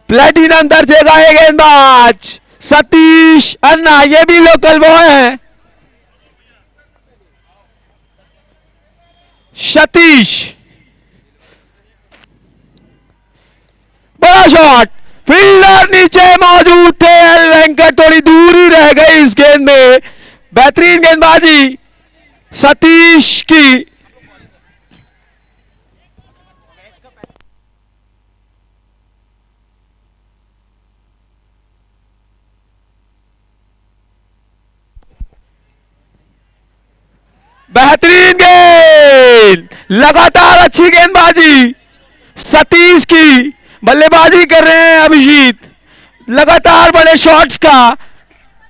प्लेटिनम दर्जे का ये गेंदबाज सतीश अन्ना, ये भी लोकल बॉय है। सतीश, बड़ा शॉट, फील्डर नीचे मौजूद थे, एल वेंकट थोड़ी दूरी रह गई इस गेंद में। बेहतरीन गेंदबाजी सतीश की। बेहतरीन गेंद, लगातार अच्छी गेंदबाजी सतीश की। बल्लेबाजी कर रहे हैं अभिजीत, लगातार बड़े शॉट्स का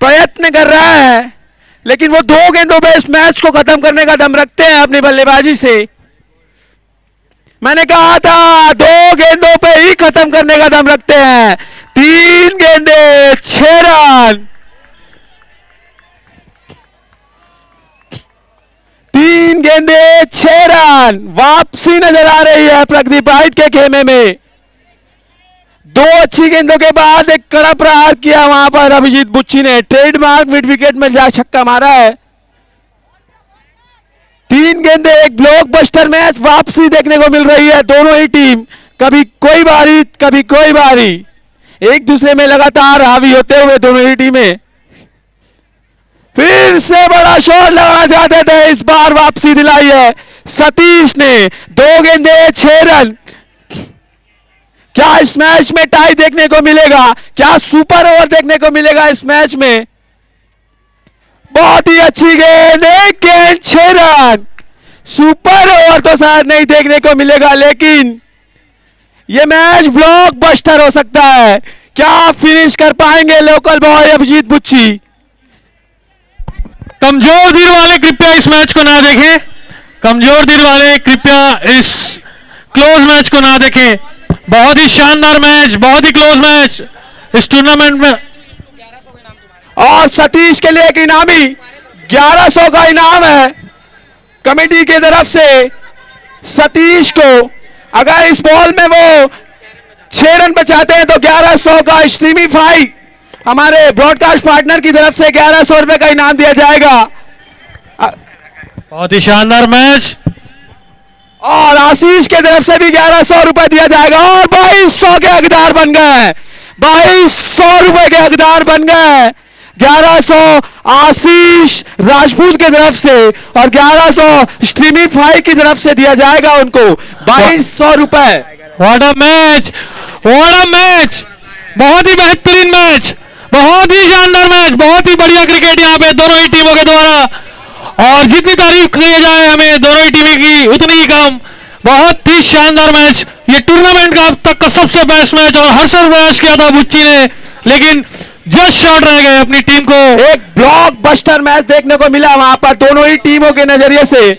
प्रयत्न कर रहा है, लेकिन वो 2 गेंदों पे इस मैच को खत्म करने का दम रखते हैं अपनी बल्लेबाजी से। मैंने कहा था 2 गेंदों पे ही खत्म करने का दम रखते हैं। 3 गेंदे 6 रन, 3 गेंदे 6 रन। वापसी नजर आ रही है प्रगति प्राइड के खेमे में। 2 अच्छी गेंदों के बाद एक कड़ा प्रहार किया वहां पर अभिजीत बुच्ची ने। ट्रेडमार्क मिड विकेट में जा छक्का मारा है। 3 गेंदे, एक ब्लॉकबस्टर मैच वापसी देखने को मिल रही है। दोनों ही टीम कभी कोई बारी कभी कोई बारी एक दूसरे में लगातार हावी होते हुए दोनों ही टीमें। फिर से बड़ा शॉट लगाना चाहते थे, इस बार वापसी दिलाई है सतीश ने 2 गेंदे 6 रन। क्या इस मैच में टाई देखने को मिलेगा? क्या सुपर ओवर देखने को मिलेगा इस मैच में? बहुत ही अच्छी गेंद, 1 गेंद 6 रन। सुपर ओवर तो शायद नहीं देखने को मिलेगा, लेकिन यह मैच ब्लॉकबस्टर हो सकता है। क्या फिनिश कर पाएंगे लोकल बॉय अभिजीत बुच्ची? कमजोर दिल वाले कृपया इस मैच को ना देखें। कमजोर दिल वाले कृपया इस क्लोज मैच को ना देखें। बहुत ही शानदार मैच, बहुत ही क्लोज मैच इस टूर्नामेंट में। और सतीश के लिए एक इनामी 1100 का इनाम है कमेटी की तरफ से। सतीश को अगर इस बॉल में वो 6 रन बचाते हैं तो 1100 का स्ट्रीमीफाई हमारे ब्रॉडकास्ट पार्टनर की तरफ से 1100 रुपए का इनाम दिया जाएगा। बहुत ही शानदार मैच। और आशीष के तरफ से भी 1100 रुपए दिया जाएगा। और 2200 के हकदार बन गए, 2200 रुपए के हकदार बन गए। 1100 आशीष राजपूत की तरफ से और 1100 स्ट्रीमीफाई की तरफ से दिया जाएगा उनको 2200 रुपए। What a match, what a match. बहुत ही बेहतरीन मैच, बहुत ही शानदार मैच, बहुत ही बढ़िया क्रिकेट यहाँ पे दोनों ही टीमों के द्वारा। और जितनी तारीफ की जाए हमें दोनों ही टीमें की उतनी ही कम। बहुत ही शानदार मैच, ये टूर्नामेंट का अब तक का सबसे बेस्ट मैच। और हर्षल प्रयास किया था बुच्ची ने, लेकिन जस्ट शॉट रह गए अपनी टीम को। एक ब्लॉकबस्टर मैच देखने को मिला वहां पर दोनों ही टीमों के नजरिए से।